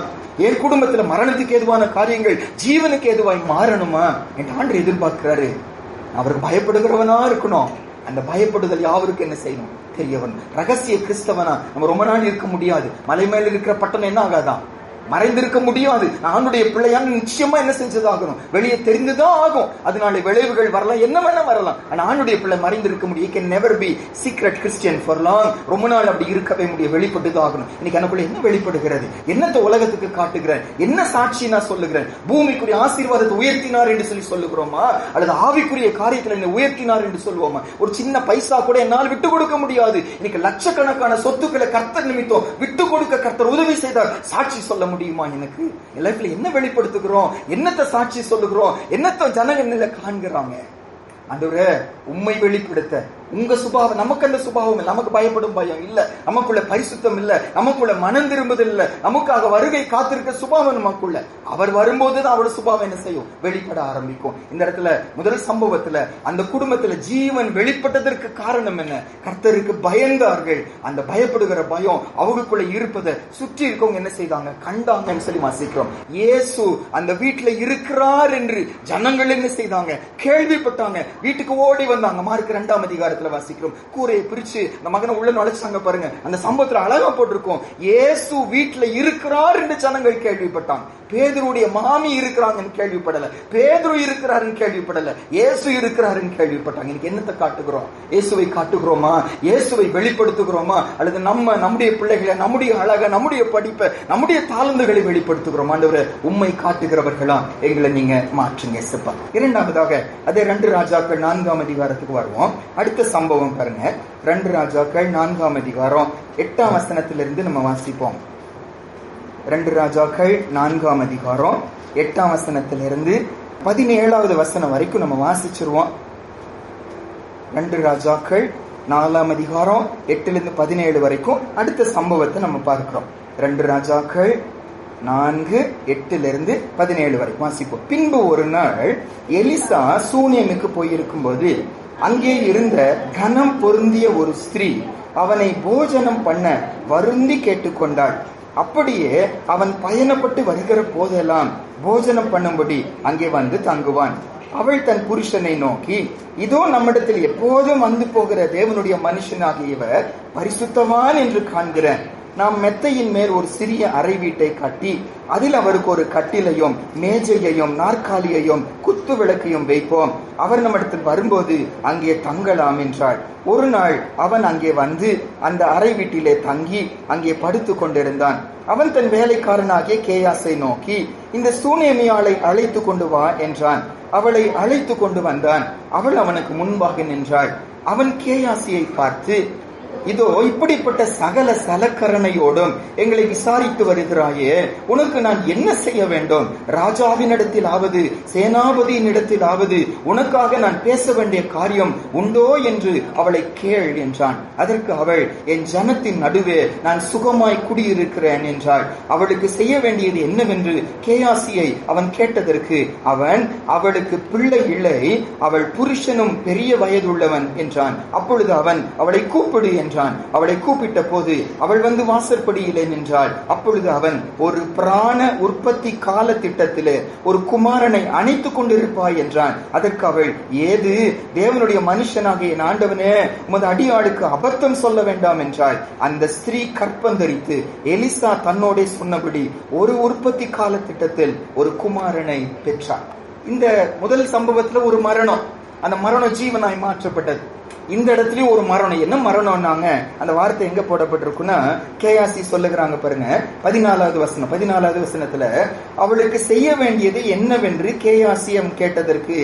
என் குடும்பத்துல மரணத்துக்கு ஏதுவான காரியங்கள் ஜீவனுக்கு ஏதுவாய் மாறணுமா என்று ஆண்டவர் எதிர்பார்க்கிறாரு. அவருக்கு பயப்படுகிறவனா இருக்கணும். அந்த பயப்படுதல் யாவருக்கு என்ன செய்யணும்? தெரியவன். ரகசிய கிறிஸ்தவனா நம்ம ரொம்ப நாள் இருக்க முடியாது. மலை மேல இருக்கிற பட்டணம் என்ன ஆகாதான்? மறைந்திருக்க முடியாது. ஆண்டுடைய பிள்ளையான நிச்சயமா என்ன செஞ்சதாகணும்? வெளியே தெரிந்துதான் ஆகும். அதனால விளைவுகள் வரலாம், என்ன வேணா வரலாம். ஆனா ஆண்டுடைய பிள்ளை மறைந்திருக்க முடியும். Can never be secret Christian for long. ரொம்ப நாள் அப்படி இருக்கவே முடியும். வெளிப்பட்டுதான் ஆகணும். இன்னைக்கு எனக்குள்ள என்ன வெளிப்படுகிறது? என்னத்தை உலகத்துக்கு காட்டுகிறேன்? என்ன சாட்சி நான் சொல்லுகிறேன்? பூமிக்குரிய ஆசீர்வாதத்தை உயர்த்தினார் என்று சொல்லி சொல்லுகிறோமா? அல்லது ஆவிக்குரிய காரியத்தில் என்ன உயர்த்தினார் என்று சொல்லுவோமா? ஒரு சின்ன பைசா கூட என்னால் விட்டு கொடுக்க முடியாது. இன்னைக்கு லட்சக்கணக்கான சொத்துக்களை கர்த்தர் நிமித்தம் விட்டு கொடுக்க கர்த்தர் உதவி செய்தார். சாட்சி சொல்ல முடியுமா? எனக்கு லைஃப்ல என்ன வெளிப்படுத்துகிறோம்? என்னத்தை சாட்சி சொல்லுகிறோம்? என்னத்தை ஜனங்க காண்கிறாங்க? ஆண்டவரே, உம்மை வெளிப்படுத்த உங்க சுபாவம். நமக்கு அந்த சுபாவம் இல்லை. நமக்கு பயப்படும் பயம் இல்ல, நமக்குள்ள பரிசுத்தம் இல்ல, நமக்குள்ள மனம் திரும்புதல் இல்ல, நமக்காக வருகை காத்திருக்க சுபாவம் நமக்குள்ள. அவர் வரும்போதுதான் அவரோட சுபாவம் என்ன செய்யும்? வெளிப்பட ஆரம்பிக்கும். இந்த இடத்துல முதல் சம்பவத்துல அந்த குடும்பத்துல ஜீவன் வெளிப்பட்டதற்கு காரணம் என்ன? கர்த்தருக்கு பயந்தார்கள். அந்த பயப்படுகிற பயம் அவங்களுக்குள்ள இருப்பதை சுற்றி இருக்கவங்க என்ன செய்தாங்க? கண்டாங்கன்னு சொல்லி வாசிக்கிறோம். இயேசு அந்த வீட்டுல இருக்கிறார் என்று ஜனங்கள் என்ன செய்தாங்க? கேள்விப்பட்டாங்க. வீட்டுக்கு ஓடி வந்தாங்க. மார்க் 2ஆம் அதிகாரத்துல வாசிக்கிறோம். கூரையை பிரிச்சு அந்த மகனை உள்ள நுழைச்சாங்க பாருங்க. அந்த சம்பவத்துல அழகா போட்டிருக்கோம். இயேசு வீட்டுல இருக்கிறார் என்று ஜனங்கள் கேள்விப்பட்டாங்க. பேதுருடைய மாமி இருக்கிறாங்கன்னு கேள்விப்படல. பேதுரு இருக்கிறாருன்னு கேள்விப்படல. இயேசு இருக்கிறாருன்னு கேள்விப்பட்டாங்க. இன்னைக்கு என்னத்தை காட்டுகிறோம்? இயேசுவை காட்டுகிறோமா? இயேசுவை வெளிப்படுத்துகிறோமா? அல்லது நம்முடைய பிள்ளைகளை, நம்முடைய அழகை, நம்முடைய படிப்பை, நம்முடைய தாளந்துகளை வெளிப்படுத்துகிறோம்? ஆண்டவரே, உம்மை காட்டுகிறவர்களா எங்களை நீங்க மாற்றுங்க இயேசுப்பா. இரண்டாவதாக அதே 2 ராஜாக்கள் 4ஆம் அதிகாரத்துக்கு வருவோம். அடுத்த சம்பவம் பாருங்க. 2 ராஜாக்கள் 4ஆம் அதிகாரம் 8ஆம் வசனத்திலிருந்து நம்ம வாசிப்போம். 2 ராஜாக்கள் 4ஆம் அதிகாரம் 8ஆம் வசனத்திலிருந்து 17ஆவது வசனம் வரைக்கும் நம்ம வாசிச்சிருவோம். 2 ராஜாக்கள் 4ஆம் அதிகாரம் 8லிருந்து 17 வரைக்கும் அடுத்த சம்பவத்தை நம்ம பார்க்கிறோம். 2 ராஜாக்கள் 4:8 17 வரைக்கும் வாசிப்போம். பின்பு ஒரு நாள் எலிசா சூனியமுக்கு போயிருக்கும் போது அங்கே இருந்த கனம் பொருந்திய ஒரு ஸ்திரீ அவனை போஜனம் பண்ண வருந்தி கேட்டுக்கொண்டாள். அப்படியே அவன் பயணப்பட்டு வருகிற போதெல்லாம் போஜனம் பண்ணும்படி அங்கே வந்து தங்குவான். அவள் தன் புருஷனை நோக்கி, இதோ நம்மிடத்தில் எப்போதும் வந்து போகிற தேவனுடைய மனுஷனாகிய இவர் பரிசுத்தவான் என்று காண்கிறேன். நாம் மெத்தையின் மேல் ஒரு சிறிய அறை வீட்டை கட்டி அதில் அவருக்கு ஒரு கட்டிலையும் மேஜையையும் நாற்காலியையும் குத்து விளக்கையும் வைப்போம். அவர் நம்மிடத்தில் வரும்போது அங்கே தங்கலாம் என்றாள். ஒரு நாள் அவன் அங்கே வந்து அந்த அறை வீட்டிலே தங்கி அங்கே படுத்து கொண்டிருந்தான். அவன் தன் வேலைக்காரனாகிய கேயாசை நோக்கி, இந்த சூனேமியாளை அழைத்து கொண்டு வா என்றான். அவளை அழைத்து கொண்டு வந்தான். அவள் அவனுக்கு முன்பாக நின்றாள். அவன் கேயாசியை பார்த்து, இதோ இப்படிப்பட்ட சகல சலக்கரணையோடும் எங்களை விசாரித்து வருகிறாயே, உனக்கு நான் என்ன செய்ய வேண்டும்? ராஜாவினிடத்திலாவது சேனாபதியினிடத்திலாவது உனக்காக நான் பேச வேண்டிய காரியம் உண்டோ என்று அவளை கேள் என்றான். அதற்கு அவள், என் ஜனத்தின் நடுவே நான் சுகமாய் குடியிருக்கிறேன் என்றாள். அவளுக்கு செய்ய வேண்டியது என்னவென்று கேயாசியை அவன் கேட்டதற்கு அவன், அவளுக்கு பிள்ளை இல்லை, அவள் புருஷனும் பெரிய வயதுள்ளவன் என்றான். அப்பொழுது அவன், அவளை கூப்பிடு என்றான். அவளை கூப்பிட்ட போது அவள் வந்து வாசற்படியிலே நின்றாள். அப்பொழுது அவன், ஒரு பிராண உற்பத்தி கால திட்டத்திலே ஒரு குமாரனை அணைத்துக் கொண்டிருப்பாய் என்றான். அதற்கு அவள், ஏது? தேவனுடைய மனுஷனாகிய என் ஆண்டவனே, உமது அடியாளுக்கு அபத்தம் சொல்ல வேண்டாம் என்றாள். அந்த ஸ்திரீ கற்பந்தரித்து எலிசா தன்னோடே சொன்னபடி ஒரு உற்பத்தி கால திட்டத்தில் ஒரு குமாரனை பெற்றாள். இந்த முதல் சம்பவத்துல ஒரு மரணம், அந்த மரணம் ஜீவனாய் மாற்றப்பட்டது. இந்த இடத்துலயும் ஒரு மரணம். என்ன மரணம்னாங்க? அந்த வார்த்தை எங்க போடப்பட்டிருக்குன்னா, கேயாசி சொல்லுகிறாங்க பாருங்க, 14வது வசனம். 14வது வசனத்துல அவளுக்கு செய்ய வேண்டியது என்னவென்று கேயாசியம் கேட்டதற்கு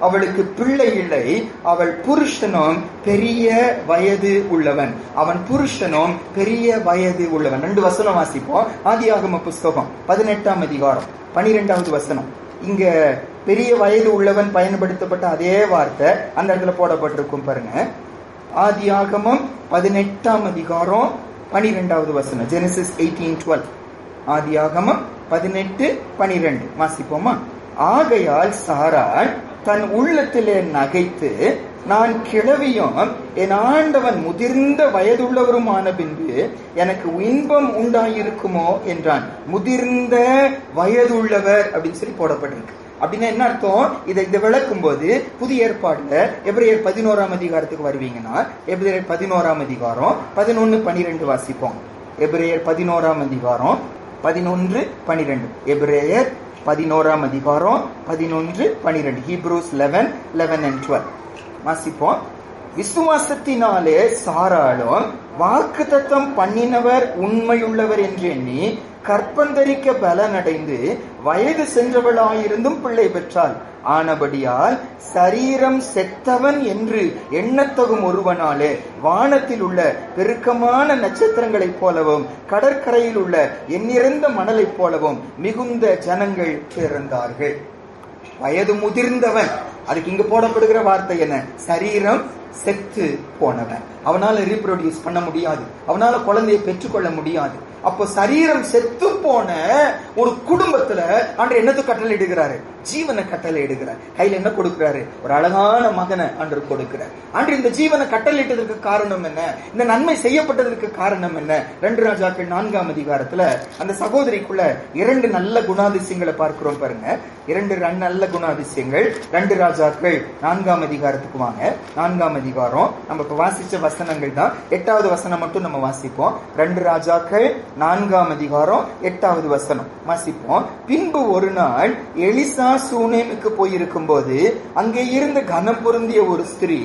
அவளுக்கு பிள்ளை இல்லை, அவள் புருஷனும் பெரிய வயது உள்ளவன். அவன் புருஷனும் பெரிய வயது உள்ளவன். 2 வசனம் வாசிப்போம். ஆதியாகம புஸ்தகம் 18ஆம் அதிகாரம் 12வது வசனம். இங்க பெரிய வயது உள்ளவன் பயன்படுத்தப்பட்ட அதே வார்த்தை அந்த இடத்துல போடப்பட்டிருக்கும் பாருங்க. ஆதியாகமம் 18ஆம் அதிகாரம் 12வது வசனம். ஜெனசிஸ் 18:12. ஆதியாகமம் 18:12 வாசிப்போமா? ஆகையால் சாராள் தன் உள்ளத்திலே நகைத்து, நான் கிழவியும் என் ஆண்டவன் முதிர்ந்த வயதுள்ளவருமான பின்பு எனக்கு இன்பம் உண்டாயிருக்குமோ என்றான். முதிர்ந்த வயதுள்ளவர் அப்படின்னு சொல்லி போடப்பட்டிருக்கு. அப்படின்னா என்ன அர்த்தம்? இதை விளக்கும் போது புதிய ஏற்பாடுல எபிரேயர் 11ஆம் அதிகாரத்துக்கு வருவீங்கன்னா, எபிரேயர் 11ஆம் அதிகாரம் 11-12 வாசிப்போம். எபிரேயர் 11ஆம் அதிகாரம் 11-12. எபிரேயர் 11ஆம் அதிகாரம் 11-12. ஹீப்ரூஸ் 11 and 12 வாசிப்போம். விசுவாசத்தினாலே சாராளும் வாக்குத்தத்தம் பண்ணினவர் உண்மையுள்ளவர் என்று எண்ணி கற்பந்தரிக்க பலனடைந்து வயது சென்றவளாயிருந்தும் பிள்ளை பெற்றாள். ஆனபடியால் சரீரம் செத்தவன் என்று எண்ணத்தகும் ஒருவனாலே வானத்தில் உள்ள பெருக்கமான நட்சத்திரங்களைப் போலவும் கடற்கரையில் உள்ள எண்ணிறந்த மணலைப் போலவும் மிகுந்த ஜனங்கள் பிறந்தார்கள். வயது முதிர்ந்தவன், அதுக்கு இங்க போடப்படுகிற வார்த்தை என்ன? சரீரம் செத்து போனவன். அவனால ரீப்ரொடியூஸ் பண்ண முடியாது, அவனால குழந்தையை பெற்றுக்கொள்ள முடியாது. அப்போ சரீரம் செத்து போன ஒரு குடும்பத்துல ஆண்டவர் என்னது கட்டளை இடுகிறாரு? ஜீவனை கட்டளை இடுகிறார். கையில என்ன கொடுக்கிறாரு? ஒரு அழகான மகனை ஆண்டவர் கொடுக்கிறார். ஆண்டவர் இந்த ஜீவனை கட்டளையிட்டதற்கு காரணம் என்ன? இந்த நன்மை செய்யப்பட்டதற்கு காரணம் என்ன? 2 ராஜாக்கள் 4ஆம் அதிகாரத்துல அந்த சகோதரிக்குள்ள 2 நல்ல குணாதிசயங்களை பார்க்கிறோம் பாருங்க. 2 நல்ல குணாதிசயங்கள். 2 ராஜாக்கள் 4ஆம் அதிகாரத்துக்கு வாங்க. 4ஆம் அதிகாரம் நம்ம இப்ப வாசிச்ச வசனங்கள் தான். 8வது வசனம் மட்டும் நம்ம வாசிப்போம். 2 ராஜாக்கள் 4ஆம் அதிகாரம் 8வது வசனம் வாசிப்போம். பின்பு ஒரு நாள் எலிசா சூனேமுக்கு போயிருக்கும் போது அங்கே இருந்த கனம் பொருந்திய ஒரு ஸ்திரீ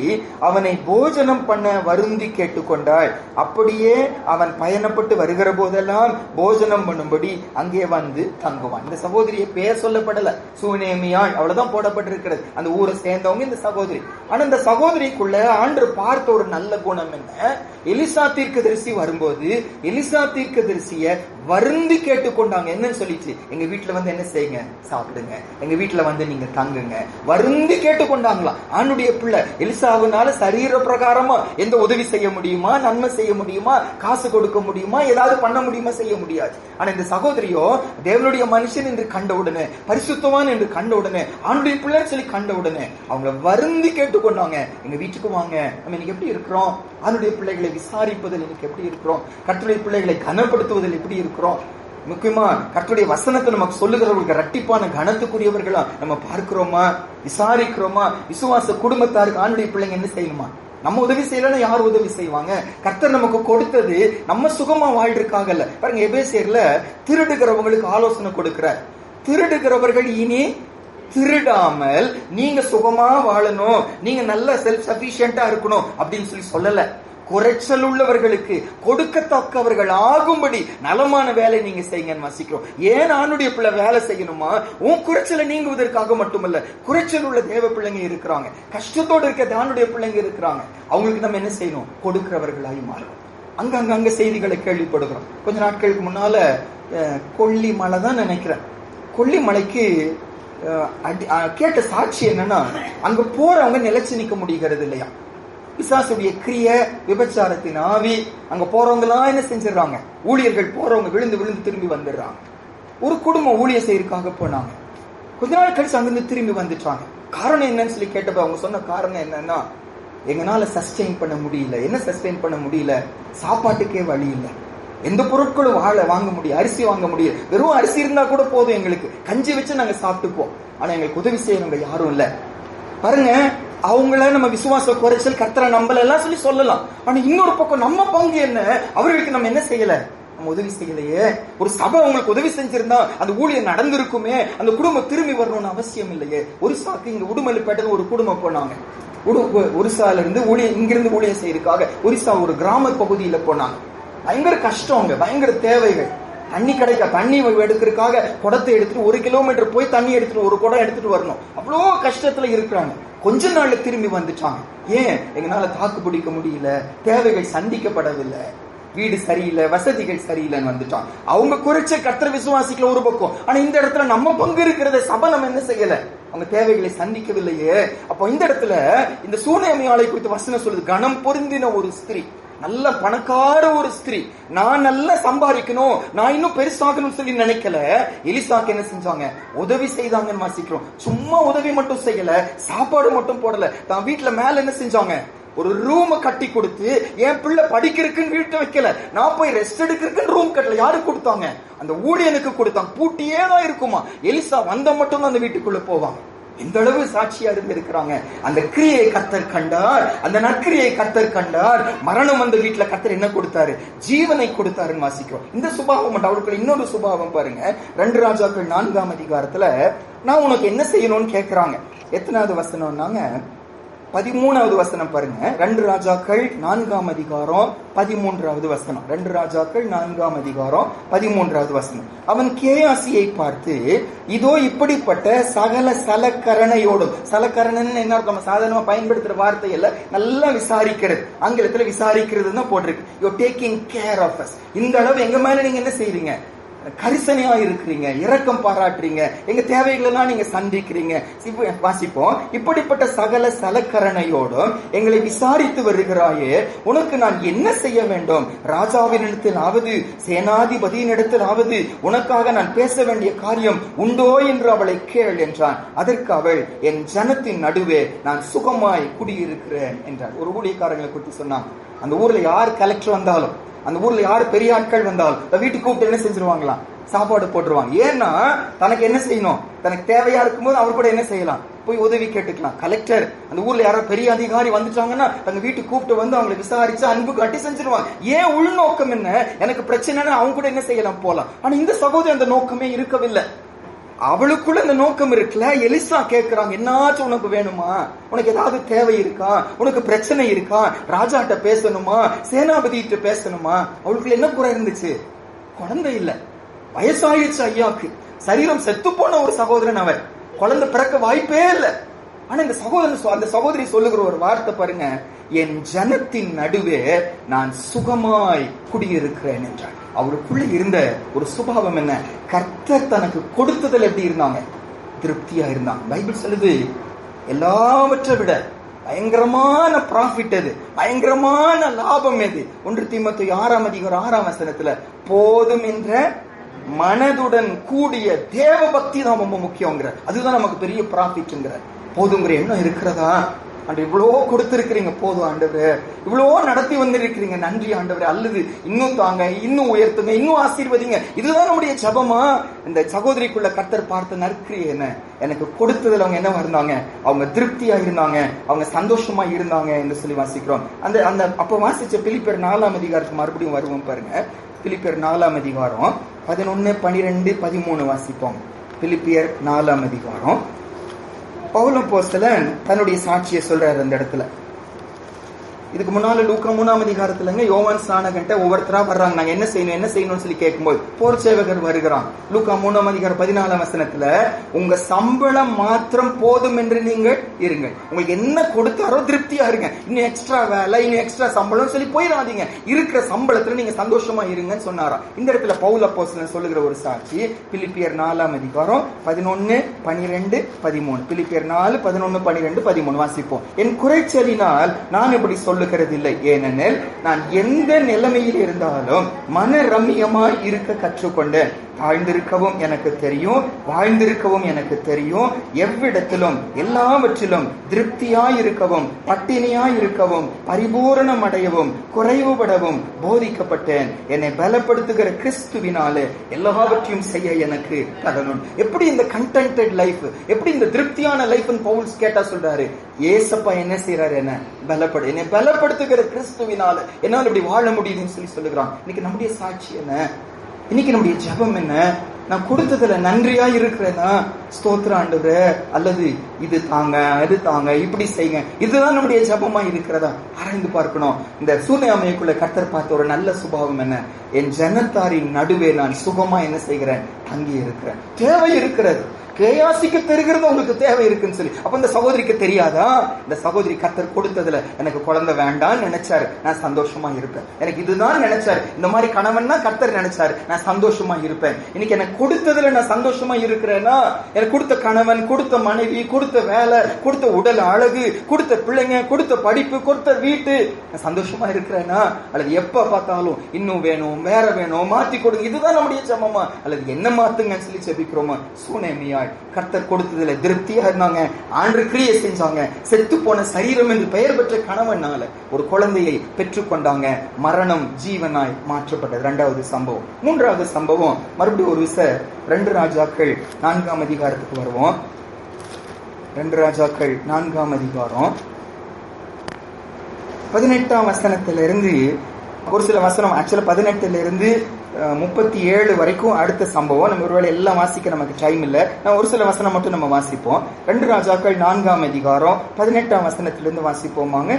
அவனை போஜனம் பண்ண வருந்தி கேட்டுக்கொண்டாள். அப்படியே அவன் பயணப்பட்டு வருகிற போதெல்லாம் போஜனம் பண்ணும்படி அங்கே வந்து தங்குவான். இந்த சகோதரிய பேர் சொல்லப்படல, சூனேமியாள் அவ்வளவுதான் போடப்பட்டிருக்கிறது. அந்த ஊரை சேர்ந்தவங்க இந்த சகோதரி. ஆனா இந்த சகோதரிக்குள்ள ஆண்டவர் பார்த்த ஒரு நல்ல குணம் என்ன? எலிசா தீர்க்கதரிசி வரும்போது எலிசா தீர்க்கதரிசிய வருந்தி கேட்டுக்கொண்டாங்க. என்னன்னு சொல்லிச்சு? எங்க வீட்டுல வந்து என்ன செய்யுங்க? சாப்பிடுங்க, எங்க வீட்டுல வந்து நீங்க தங்குங்க. வருந்தி கேட்டுக்கொண்டாங்களா? ஆண்டுடைய பிள்ளை எலிசாவுனால சரீர பிரகாரமா எந்த உதவி செய்ய முடியுமா? நன்மை செய்ய முடியுமா? காசு கொடுக்க முடியுமா? ஏதாவது பண்ண முடியுமா? செய்ய முடியாது. ஆனா இந்த சகோதரியோ தேவனுடைய மனுஷன் என்று கண்ட உடனே, பரிசுத்தவான் என்று கண்ட உடனே, ஆண்டுடைய பிள்ளை சொல்லி கண்ட உடனே அவங்கள வருந்தி கேட்டுக்கொண்டாங்க. எங்க வீட்டுக்கு வாங்க, நம்ம இன்னைக்கு எப்படி இருக்கிறோம்? ஆண்டுடைய பிள்ளைகளை விசாரிப்பதில் இன்னைக்கு எப்படி இருக்கிறோம்? கர்த்தருடைய பிள்ளைகளை கனப்படுத்துவதில் எப்படி இருக்கிறோம்? முக்கியமா கர்த்தருடைய வசனத்தை நமக்கு சொல்லுகிறவர்களுக்கு இரட்டிப்பான கனத்துக்குரியவர்களா நம்ம பார்க்கிறோமா? விசாரிக்கிறோமா? விசுவாச குடும்பத்தாருக்கு ஆண்டுடைய பிள்ளைங்க என்ன செய்யணுமா? நம்ம உதவி செய்யலன்னா யார் உதவி செய்வாங்க? கர்த்தர் நமக்கு கொடுத்தது நம்ம சுகமா வாழ்றதுக்காக இல்ல. பாருங்க, எபேசியர்ல திருடுகிறவங்களுக்கு ஆலோசனை கொடுக்கிறார். திருடுகிறவர்கள் இனி திருடாமல் நீங்க சுகமா வாழணும், நீங்க நல்ல செல்ஃப் சஃபிஷியன்டா இருக்கணும் அப்படின்னு சொல்லல. குறைச்சல் உள்ளவர்களுக்கு கொடுக்கத்தக்கவர்கள் ஆகும்படி நலமான வேலை நீங்க செய்யுங்கன்னு வாசிக்கிறோம். ஏன் ஆணுடைய பிள்ளை வேலை செய்யணுமா? உன் குறைச்சலை நீங்குவதற்காக மட்டுமல்ல. குறைச்சல் உள்ள தேவ பிள்ளைங்க இருக்கிறாங்க, கஷ்டத்தோடு இருக்க ஆணுடைய பிள்ளைங்க இருக்கிறாங்க. அவங்களுக்கு நம்ம என்ன செய்யணும்? கொடுக்கிறவர்களாய் மாறும். அங்க செய்திகளை கேள்விப்படுகிறோம். கொஞ்ச நாட்களுக்கு முன்னால கொல்லிமலை தான் நினைக்கிறேன். கொல்லிமலைக்கு கேட்ட சாட்சி என்னன்னா, அங்க போறவங்க நிலைச்சு நிக்க முடிகிறது இல்லையா? பிசாசுடைய கிரிய, விபச்சாரத்தின் ஆவி, அங்க போறவங்க எல்லாம் என்ன செஞ்சிடறாங்க? ஊழியர்கள் போறவங்க விழுந்து விழுந்து திரும்பி வந்துடுறாங்க. ஒரு குடும்பம் ஊழிய செய்யறதுக்காக போனாங்க. கொஞ்ச நாள் கழிச்சு அங்கிருந்து திரும்பி வந்துட்டாங்க. காரணம் என்னன்னு சொல்லி கேட்டப்ப அவங்க சொன்ன காரணம் என்னன்னா, எங்களால சஸ்டெயின் பண்ண முடியல. என்ன சஸ்டெயின் பண்ண முடியல? சாப்பாட்டுக்கே வழி இல்லை. எந்த பொருட்களும் வாங்க முடியும், அரிசி வாங்க முடியும். வெறும் அரிசி இருந்தா கூட போதும், எங்களுக்கு கஞ்சி வச்சு நாங்க சாப்பிட்டுப்போம். ஆனா எங்களுக்கு உதவி செய்யறவங்க யாரும் இல்ல. பாருங்க, அவங்கள நம்ம விசுவாச குறைச்சல், கர்த்தரை நம்பல எல்லாம் சொல்லலாம். ஆனா இன்னொரு பக்கம் நம்ம பங்கு என்ன? அவர்களுக்கு நம்ம என்ன செய்யல? நம்ம உதவி செய்யலையே. ஒரு சபை அவங்களுக்கு உதவி செஞ்சிருந்தா அந்த ஊழியம் நடந்திருக்குமே. அந்த குடும்பம் திரும்பி வரணும்னு அவசியம் இல்லையே. ஒரு சாக்கு இங்க உடுமலைப்பேட்டையில ஒரு குடும்பம் போனாங்க. ஒரிசால இருந்து இங்கிருந்து ஊழியம் செய்யறதுக்காக ஒரிசா ஒரு கிராம பகுதியில போனாங்க. பயங்கர கஷ்டம், பயங்கர தேவைகள். தண்ணி கிடைக்க, தண்ணி எடுக்கிறதுக்காக குடத்தை எடுத்துட்டு 1 கிலோமீட்டர் போய் தண்ணி எடுத்துட்டு ஒரு குடம் எடுத்துட்டு வரணும். அவ்வளோ கஷ்டத்துல இருக்கிறாங்க. கொஞ்ச நாள்ல திரும்பி வந்துட்டாங்க. ஏன்? எங்களால தாக்கு பிடிக்க முடியல, தேவைகள் சந்திக்கப்படவில்லை, வீடு சரியில்லை, வசதிகள் சரியில்லைன்னு வந்துட்டான். அவங்க குறிச்ச கர்த்தரை விசுவாசிக்கல ஒரு பக்கம். ஆனா இந்த இடத்துல நம்ம பங்கு இருக்கிறத சபை நம்ம என்ன செய்யல, அவங்க தேவைகளை சந்திக்கவில்லையே. அப்போ இந்த இடத்துல இந்த சூனேமியாளை குறித்து வசனம் சொல்லுது, கனம் பொருந்தின ஒரு ஸ்திரீ, நல்ல பணக்கார ஒரு ஸ்திரீ, நான் நல்லா சம்பாதிக்கணும், நான் இன்னும் பெருசாகணும்னு சொல்லி நினைக்கல. எலிசாக்கு என்ன செஞ்சாங்க? உதவி செய்தாங்கன்னு வாசிக்கிறோம். சும்மா உதவி மட்டும் செய்யல, சாப்பாடு மட்டும் போடல, தான் வீட்டுல மேல என்ன செஞ்சாங்க? ஒரு ரூம் கட்டி கொடுத்து, என் பிள்ளை படிக்கிறதுக்குன்னு வீட்டை வைக்கல, நான் போய் ரெஸ்ட் எடுக்கிறதுக்குன்னு ரூம் கட்டல. யாரு கொடுத்தாங்க? அந்த ஊழியனுக்கு கொடுத்தாங்க. பூட்டியே தான் இருக்குமா. எலிசா வந்த மட்டும் தான் அந்த வீட்டுக்குள்ள போவாங்க. இந்த அளவு சாட்சியா இருந்திருக்கிறாங்க. அந்த கிரியை கர்த்தர் கண்டார், அந்த நற்கிரியை கர்த்தர் கண்டார். மரணம் வந்த வீட்டுல கர்த்தர் என்ன கொடுத்தாரு? ஜீவனை கொடுத்தாருன்னு வாசிக்கிறோம். இந்த சுபாவம் மட்டும். அவருக்கு இன்னொரு சுபாவம் பாருங்க. 2 ராஜாக்கள் 4ஆம் அதிகாரத்துல நான் உனக்கு என்ன செய்யணும்னு கேட்கிறாங்க. எத்தனாவது வசனம்னாங்க? 13வது வசனம் பாருங்க. 2 ராஜாக்கள் 4ஆம் அதிகாரம் 13வது வசனம். 2 ராஜாக்கள் 4ஆம் அதிகாரம் 13வது வசனம். அவன் கேயாசியை பார்த்து, இதோ இப்படிப்பட்ட சகல சலக்கரணையோடும், சலக்கரணன்னு என்ன நம்ம சாதாரணமா பயன்படுத்துற வார்த்தை இல்ல, நல்லா விசாரிக்கிறது. ஆங்கிலத்துல விசாரிக்கிறதுன்னு போட்டிருக்கு. You taking care of us. இந்த அளவு எங்க மேல நீங்க என்ன செய்றீங்க? கரிசனையா இருக்கிறீங்க, இரக்கம் பாராட்டுறீங்க, எங்க தேவைகள் எல்லாம் நீங்க சந்திக்கிறீங்க. வாசிப்போம். இப்படிப்பட்ட சகல சலக்கரணையோடும் எங்களை விசாரித்து வருகிறாயே, உனக்கு நான் என்ன செய்ய வேண்டும்? ராஜாவினிடத்திலாவது சேனாதிபதியினிடத்திலாவது உனக்காக நான் பேச வேண்டிய காரியம் உண்டோ என்று அவளை கேள் என்றான். அதற்கு அவள், என் ஜனத்தின் நடுவே நான் சுகமாய் குடியிருக்கிறேன் என்றார். ஒரு ஊழியக்காரங்களை குறித்து சொன்னான். அந்த ஊர்ல யார் கலெக்டர் வந்தாலும், அந்த ஊர்ல யாரு பெரிய ஆட்கள் வந்தாலும் வீட்டுக்கு கூப்பிட்டு என்ன செஞ்சிருவாங்களாம்? சாப்பாடு போட்டுருவாங்க. ஏன்னா தனக்கு என்ன செய்யணும்? தனக்கு தேவையா இருக்கும்போது அவர் கூட என்ன செய்யலாம்? போய் உதவி கேட்டுக்கலாம். கலெக்டர், அந்த ஊர்ல யாரோ பெரிய அதிகாரி வந்துட்டாங்கன்னா தங்க வீட்டுக்கு கூப்பிட்டு வந்து அவங்களை விசாரிச்சு அன்பு காட்டி செஞ்சிருவாங்க. ஏன்? உள்நோக்கம் என்ன? எனக்கு பிரச்சனைன்னு அவங்க கூட என்ன செய்யலாம்? போலாம். ஆனா இந்த சகோதரி அந்த நோக்கமே இருக்கவில்லை. அவளுக்குள்ள இந்த நோக்கம் இருக்குல்ல. எலிசா கேட்கிறாங்க, என்னாச்சும் உனக்கு வேணுமா? உனக்கு ஏதாவது தேவை இருக்கா? உனக்கு பிரச்சனை இருக்கா? ராஜாட்ட பேசணுமா? சேனாபதிட்ட பேசணுமா? அவளுக்குள்ள என்ன குறை இருந்துச்சு? குழந்தை இல்ல, வயசாயிடுச்சு ஐயாக்கு, சரீரம் செத்து போன ஒரு சகோதரன் அவர், குழந்தை பிறக்க வாய்ப்பே இல்லை. ஆனா இந்த சகோதரன், அந்த சகோதரி சொல்லுகிற ஒரு வார்த்தை பாருங்க, என் ஜனத்தின் நடுவே நான் சுகமாய் குடியிருக்கிறேன் என்றார். அவருக்குள்ள இருந்த ஒரு சுபாவம் என்ன? கர்த்தர் தனக்கு கொடுத்ததில் எப்படி இருந்தாங்க? திருப்தியா இருந்தாங்க. பைபிள் சொல்லுது, எல்லாவற்றை விட பயங்கரமான ப்ராஃபிட் எது? பயங்கரமான லாபம் எது? 1 தீமோத்தேயு 6ஆம் அதிகாரம் 6ஆம் வசனத்துல, போதும் என்ற மனதுடன் கூடிய தேவ பக்தி தான் ரொம்ப முக்கியங்கிற. அதுதான் நமக்கு பெரிய ப்ராஃபிட்ங்கிற. போதுங்கிற எண்ணம் இருக்கிறதா? ஆண்டு இவ்வளோ கொடுத்திருக்கிறீங்க, போதும் ஆண்டவரே, இவ்வளோ நடத்தி வந்திருக்கிறீங்க, நன்றி ஆண்டவரே, அல்லது இன்னும் தாங்க, இன்னும் உயர்த்துங்க, இன்னும் ஆசீர்வதிங்க. இதுதான் நம்முடைய ஜபமா? இந்த சகோதரிக்குள்ள கர்த்தர் பார்த்த நற்கிரியை என்ன? எனக்கு கொடுத்ததுல அவங்க என்ன இருந்தாங்க? அவங்க திருப்தியா இருந்தாங்க, அவங்க சந்தோஷமா இருந்தாங்க என்று சொல்லி வாசிக்கிறோம். அந்த அந்த அப்ப வாசிச்ச பிலிப்பியர் 4ஆம் அதிகாரத்துக்கு மறுபடியும் வருவோம் பாருங்க. பிலிப்பியர் 4ஆம் அதிகாரம் 11, 12, 13 வாசிப்போம். பிலிப்பியர் 4ஆம் அதிகாரம். பவுல் அப்போஸ்தலன் தன்னுடைய சாட்சியை சொல்றாரு அந்த இடத்துல. இதுக்கு முன்னால லூக்கா 3ஆம் அதிகாரத்துலங்க யோவான் ஸ்நானகன்ட்ட ஒவ்வொருத்தரா வர்றாங்க, நாங்க என்ன செய்யணும்னு சொல்லி கேட்கும்போது போர் சேவகர் வருகிறான். லூக்கா 3ஆம் அதிகாரம் 14ஆம் வசனத்துல, உங்க சம்பளம் மாத்திரம் போதும் என்று நீங்கள் இருங்கள், உங்களுக்கு என்ன கொடுத்தாரோ திருப்தியா இருங்க, இன்னும் எக்ஸ்ட்ரா வேலை, இன்னும் எக்ஸ்ட்ரா சம்பளம் சொல்லி போயிடாதீங்க, இருக்கிற சம்பளத்துல நீங்க சந்தோஷமா இருங்கன்னு சொன்னாராம். இந்த இடத்துல பவுல் அப்போஸ்தலன் சொல்லுகிற ஒரு சாட்சி பிலிப்பியர் 4ஆம் அதிகாரம் 11, 12, 13. பிலிப்பியர் 4, 11, 12, 13 வாசிப்போம். என் குறைச்சலினால் நான் இப்படி சொல்லுகிறதில்லை, ஏனெனில் நான் எந்த நிலைமையில் இருந்தாலும் மன ரம்மியமாய் இருக்க கற்றுக்கொண்டேன். தாழ்ந்திருக்கவும் எனக்கு தெரியும், வாழ்ந்திருக்கவும் எனக்கு தெரியும், எவ்விடத்திலும் எல்லாவற்றிலும் திருப்தியாயிருக்கவும் பட்டினியாயிருக்கவும் பரிபூரணம் அடையவும் குறைவுபடவும் போதிக்கப்பட்டேன். என்னை பலப்படுத்துகிற கிறிஸ்துவினாலே எல்லாவற்றையும் செய்ய எனக்கு தரணும். எப்படி இந்த கண்டென்டட் லைஃப், எப்படி இந்த திருப்தியான லைஃப் பவுல் கேட்டா சொல்றாரு, ஏசப்பா என்ன செய்யறாரு? என்ன பலப்படு, என்னை பலப்படுத்துகிற கிறிஸ்துவினால என்னால் இப்படி வாழ முடியுதுன்னு சொல்லி சொல்லுகிறான். இன்னைக்கு நம்முடைய சாட்சி என்ன? இன்னைக்கு நம்முடைய ஜெபம் என்ன? நான் கொடுத்ததுல நன்றியா இருக்கிறேன்னா ஸ்தோத்திர ஆண்டவரே, அல்லது இது தாங்க அது தாங்க இப்படி செய்யுங்க, இதுதான் நம்முடைய ஜெபமா இருக்கிறதா ஆராய்ந்து பார்க்கணும். இந்த சூழ்நிலைக்குள்ள கர்த்தர் பார்த்த ஒரு நல்ல சுபாவம் என்ன? என் ஜனத்தாரின் நடுவே நான் சுகமா என்ன செய்கிறேன்? தங்கி இருக்கிறேன். தேவை இருக்கிறது, கேயாசிக்கு தெரிகிறது உங்களுக்கு தேவை இருக்குன்னு சொல்லி. அப்ப இந்த சகோதரிக்கு தெரியாதா? இந்த சகோதரி கர்த்தர் கொடுத்ததுல எனக்கு குழந்தை வேண்டாம்னு நினைச்சாரு, நான் சந்தோஷமா இருப்பேன். எனக்கு இதுதான் நினைச்சாரு, இந்த மாதிரி கணவன் தான் கர்த்தர் நினைச்சாரு, நான் சந்தோஷமா இருப்பேன். இன்னைக்கு எனக்கு கொடுத்ததுல நான் சந்தோஷமா இருக்கிறேன்னா, எனக்கு கொடுத்த கணவன், கொடுத்த மனைவி, கொடுத்த வேலை, கொடுத்த உடல் அழகு, கொடுத்த பிள்ளைங்க, கொடுத்த படிப்பு, கொடுத்த வீட்டு, நான் சந்தோஷமா இருக்கிறேன்னா, அல்லது எப்ப பார்த்தாலும் இன்னும் வேணும், வேற வேணும், மாத்தி கொடுங்க, இதுதான் நம்முடைய ஜெபமா? அல்லது என்ன மாத்துங்கன்னு சொல்லி ஜெபிக்கிறோமா? சூனேமியா கர்த்தர் கொடுத்ததுல திருப்தியா இருந்தாங்க, ஆண்டு கிரியை செஞ்சாங்க. செத்து போன சரீரம் என்று பெயர் பெற்ற கணவனால ஒரு குழந்தையை பெற்றுக்கொண்டாங்க. மரணம் ஜீவனாய் மாற்றப்பட்டது. 2வது சம்பவம். 3வது சம்பவம் மறுபடியும் ஒரு விசை 2 ராஜாக்கள் 4ஆம் அதிகாரத்துக்கு வருவோம். 2 ராஜாக்கள் 4ஆம் அதிகாரம் 18ஆம் வசனத்திலிருந்து ஒரு சில வசனம், ஆக்சுவலா 18 37 வரைக்கும் அடுத்த சம்பவம். நம்ம ஒருவேளை எல்லாம் வாசிக்க நமக்கு டைம் இல்ல, நான் ஒரு சில வசனம் மட்டும் நம்ம வாசிப்போம். 2 ராஜாக்கள் 4ஆம் அதிகாரம் 18ஆம் வசனத்திலிருந்து வாசிப்போமாங்க.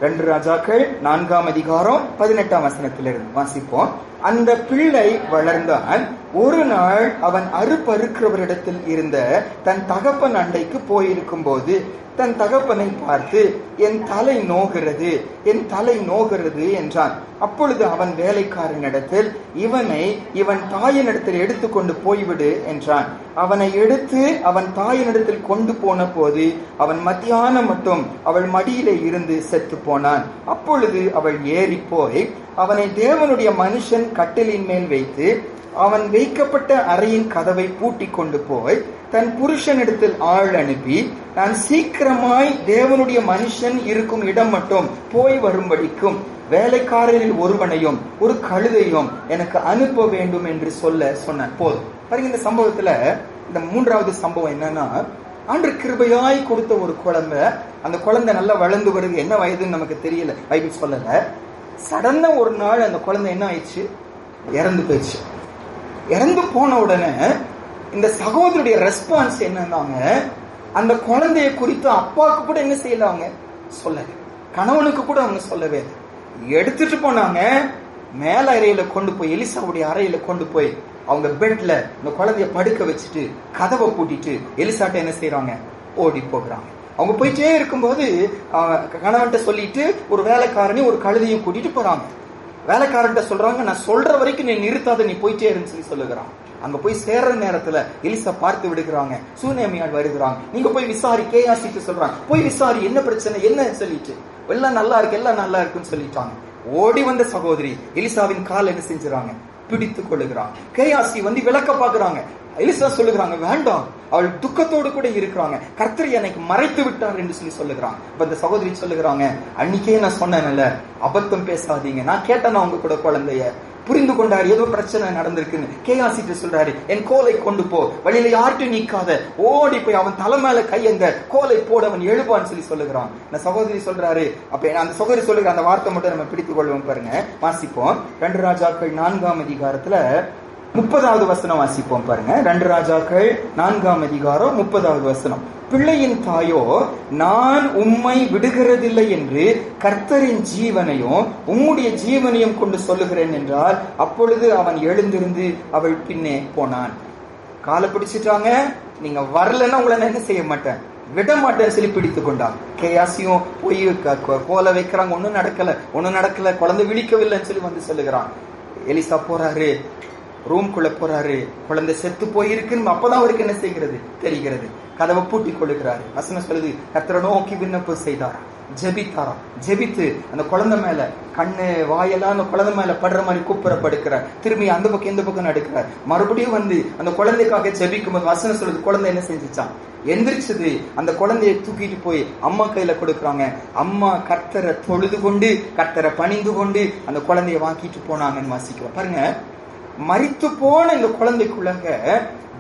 2 ராஜாக்கள் 4ஆம் அதிகாரம் 18ஆம் வசனத்திலிருந்து வாசிப்போம். அந்த பிள்ளை வளர்ந்தான். ஒரு நாள் அவன் அறுப்பறுக்கிறவரிடத்தில் இருந்த தன் தகப்பன் அண்டைக்கு போயிருக்கும் போது தன் தகப்பனை பார்த்து, என் தலை நோகிறது, என் தலை நோகிறது என்றான். அப்பொழுது அவன் வேலைக்காரனிடத்தில், இவன் தாயினிடத்தில் எடுத்துக்கொண்டு போய்விடு என்றான். அவனை எடுத்து அவன் தாயினிடத்தில் கொண்டு போன போது அவன் மத்தியானம் மட்டும் அவள் மடியிலே இருந்து செத்து போனான். அப்பொழுது அவள் ஏறி போய் அவனை தேவனுடைய மனுஷன் கட்டிலின் மேல் வைத்து அவன் வைக்கப்பட்ட அறையின் கதவை பூட்டி கொண்டு போய் தன் புருஷனிடத்தில் ஆள் அனுப்பி, நான் சீக்கிரமாய் தேவனுடைய மனுஷன் இருக்கும் இடம் மட்டும் போய் வரும்படிக்கும் வேலைக்காரரில் ஒருவனையும் ஒரு கழுதையும் எனக்கு அனுப்ப வேண்டும் என்று சொன்னான். போதும் பாருங்க. இந்த சம்பவத்துல இந்த 3வது சம்பவம் என்னன்னா, ஆண்டவர் கிருபையாய் கொடுத்த ஒரு குழந்தை, அந்த குழந்தை நல்லா வளர்ந்து வருது. என்ன வயதுன்னு நமக்கு தெரியல, பைபிள் சொல்லல. சடனா ஒரு நாள் அந்த குழந்தை என்ன ஆயிடுச்சு? இறந்து போயிடுச்சு. இறந்து போன உடனே இந்த சகோதரருடைய ரெஸ்பான்ஸ் என்னன்னாங்க, அந்த குழந்தைய குறித்து அப்பாவுக்கு கூட என்ன செய்யல, அவங்க சொல்லல, கணவனுக்கு கூட அவங்க சொல்லவே. எடுத்துட்டு போனாங்க மேல அறையில கொண்டு போய், எலிசாவுடைய அறையில கொண்டு போய் அவங்க பெட்ல இந்த குழந்தைய படுக்க வச்சுட்டு கதவை பூட்டிட்டு எலிசாட்ட என்ன செய்யறாங்க? ஓடி போகிறாங்க. அவங்க போயிட்டே இருக்கும்போது கணவன்கிட்ட சொல்லிட்டு ஒரு வேலைக்காரனி ஒரு கழுதையும் கூட்டிட்டு போறாங்க. வேலைக்காரன்ட்ட சொல்றாங்க, நான் சொல்ற வரைக்கும் நீ நிறுத்தாத, நீ போயிட்டே இருன்னு சொல்லி சொல்லுகிறான். அங்க போய் சேர்ற நேரத்துல எலிசா பார்த்து விடுகிறாங்க. சூனேமியாள் வருகிறாங்க. நீங்க போய் விசாரி, கேயாசிட்டு சொல்றாங்க, போய் விசாரி என்ன பிரச்சனை என்ன சொல்லிட்டு, எல்லாம் நல்லா இருக்கு, எல்லாம் நல்லா இருக்குன்னு சொல்லிட்டாங்க. ஓடி வந்த சகோதரி எலிசாவின் கால் என்ன செஞ்சுறாங்க? பிடித்து கொள்ளுகிறாங்க. கேயாசி வந்து விளக்க பாக்குறாங்க. எலிசா சொல்லுகிறாங்க, வேண்டாம், அவள் துக்கத்தோடு கூட இருக்கிறாங்க, கர்த்தர் எனக்கு மறைத்து விட்டார் என்று சொல்லி சொல்லுகிறாங்க. இப்ப இந்த சகோதரி சொல்லுகிறாங்க, அன்னைக்கே நான் சொன்னேன்ல, அபத்தம் பேசாதீங்க, நான் கேட்டேன் உங்க கூட குழந்தைய புரிந்து கொண்டாரு, ஏதோ பிரச்சனை நடந்திருக்குன்னு. கேயாசிட்டு சொல்றாரு, என் கோலை கொண்டு போ, வழியில யார்ட்டும் நிக்காத, ஓடி போய் அவன் தலை மேல கையங்க கோலை போட அவன் எழுப்பான்னு சொல்லி சொல்லுகிறான். இந்த சகோதரி சொல்றாரு. அப்ப அந்த சகோதரி சொல்லுகிற அந்த வார்த்தை மட்டும் நம்ம பிடித்துக் கொள்வோம். பாருங்க, வாசிப்போம். 2 ராஜாக்கள் 4ஆம் அதிகாரத்துல 30வது வசனம் வாசிப்போம். பாருங்க, 2 ராஜாக்கள் 4ஆம் அதிகாரம் 30வது வசனம். பிள்ளையின் தாயோ, நான் உம்மை விடுகிறதில்லை என்று கர்த்தரின் ஜீவனையும் உம்முடைய ஜீவனையும் கொண்டு சொல்லுகிறேன் என்றால், அப்பொழுது அவன் எழுந்திருந்து அவள் பின்னே போனான். காலை பிடிச்சிட்டாங்க, நீங்க வரலன்னா உங்களை நான் என்ன செய்ய மாட்டேன், விட மாட்டேன்னு சொல்லி பிடித்து கொண்டான். கேயாசியும் போய் கோலை வைக்கிறாங்க, ஒன்னும் நடக்கல, குழந்தை விழிக்கவில்லைன்னு சொல்லி வந்து சொல்லுகிறான். எலிசா போறாரு, ரூம்குள்ள போறாரு, குழந்தை செத்து போயிருக்குன்னு அப்பதான் அவருக்கு என்ன செய்கிறது தெரிகிறது. கதவை பூட்டி கொள்ளுகிறாரு. வசனம் சொல்லுது, கர்த்தரை நோக்கி விண்ணப்பம் செய்தாரா, ஜெபித்தாராம். ஜெபித்து அந்த குழந்தை மேல கண்ணு வாயெல்லாம் அந்த குழந்தை மேல படுற மாதிரி கூப்பிடப்படுக்கிறார். திரும்பி அந்த பக்கம் இந்த பக்கம் நடக்கிறார். மறுபடியும் வந்து அந்த குழந்தைக்காக ஜெபிக்கும் போது வசனம் சொல்லுது, குழந்தை என்ன செஞ்சுச்சான்? எந்திரிச்சது. அந்த குழந்தையை தூக்கிட்டு போய் அம்மா கையில கொடுக்குறாங்க. அம்மா கர்த்தரை தொழுது கொண்டு, கர்த்தரை பணிந்து கொண்டு அந்த குழந்தைய வாங்கிட்டு போனாங்கன்னு வாசிக்கிறோம். பாருங்க, மரித்து போன இந்த குழந்தைக்குள்ளாக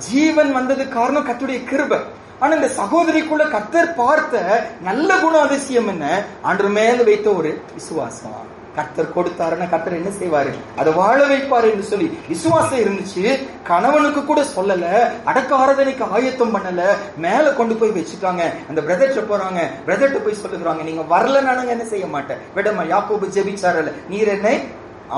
ஜீவன் வந்தது காரணம் கர்த்தருடைய கிருபை. ஆனா இந்த சகோதரிக்குள்ள கர்த்தர் பார்த்த நல்ல குண அதிசயம் என்ன? ஆண்டவர் மேல வைத்த ஒரு விசுவாசம். கர்த்தர் கொடுத்தாருன்னா கர்த்தர் என்ன செய்வாரு, அதை வாழ வைப்பாரு என்று சொல்லி விசுவாசம் இருந்துச்சு. கணவனுக்கு கூட சொல்லல, அடக்க ஆராதனைக்கு ஆயத்தம் பண்ணல, மேல கொண்டு போய் வச்சுட்டாங்க. அந்த பிரதர்ட்ட போறாங்க, பிரதர்ட்ட போய் சொல்லுறாங்க, நீங்க வரலன்னா நாங்க என்ன செய்ய மாட்டேன், விடமா. யாக்கோபு ஜெபிச்சாரல்ல, நீர் என்னை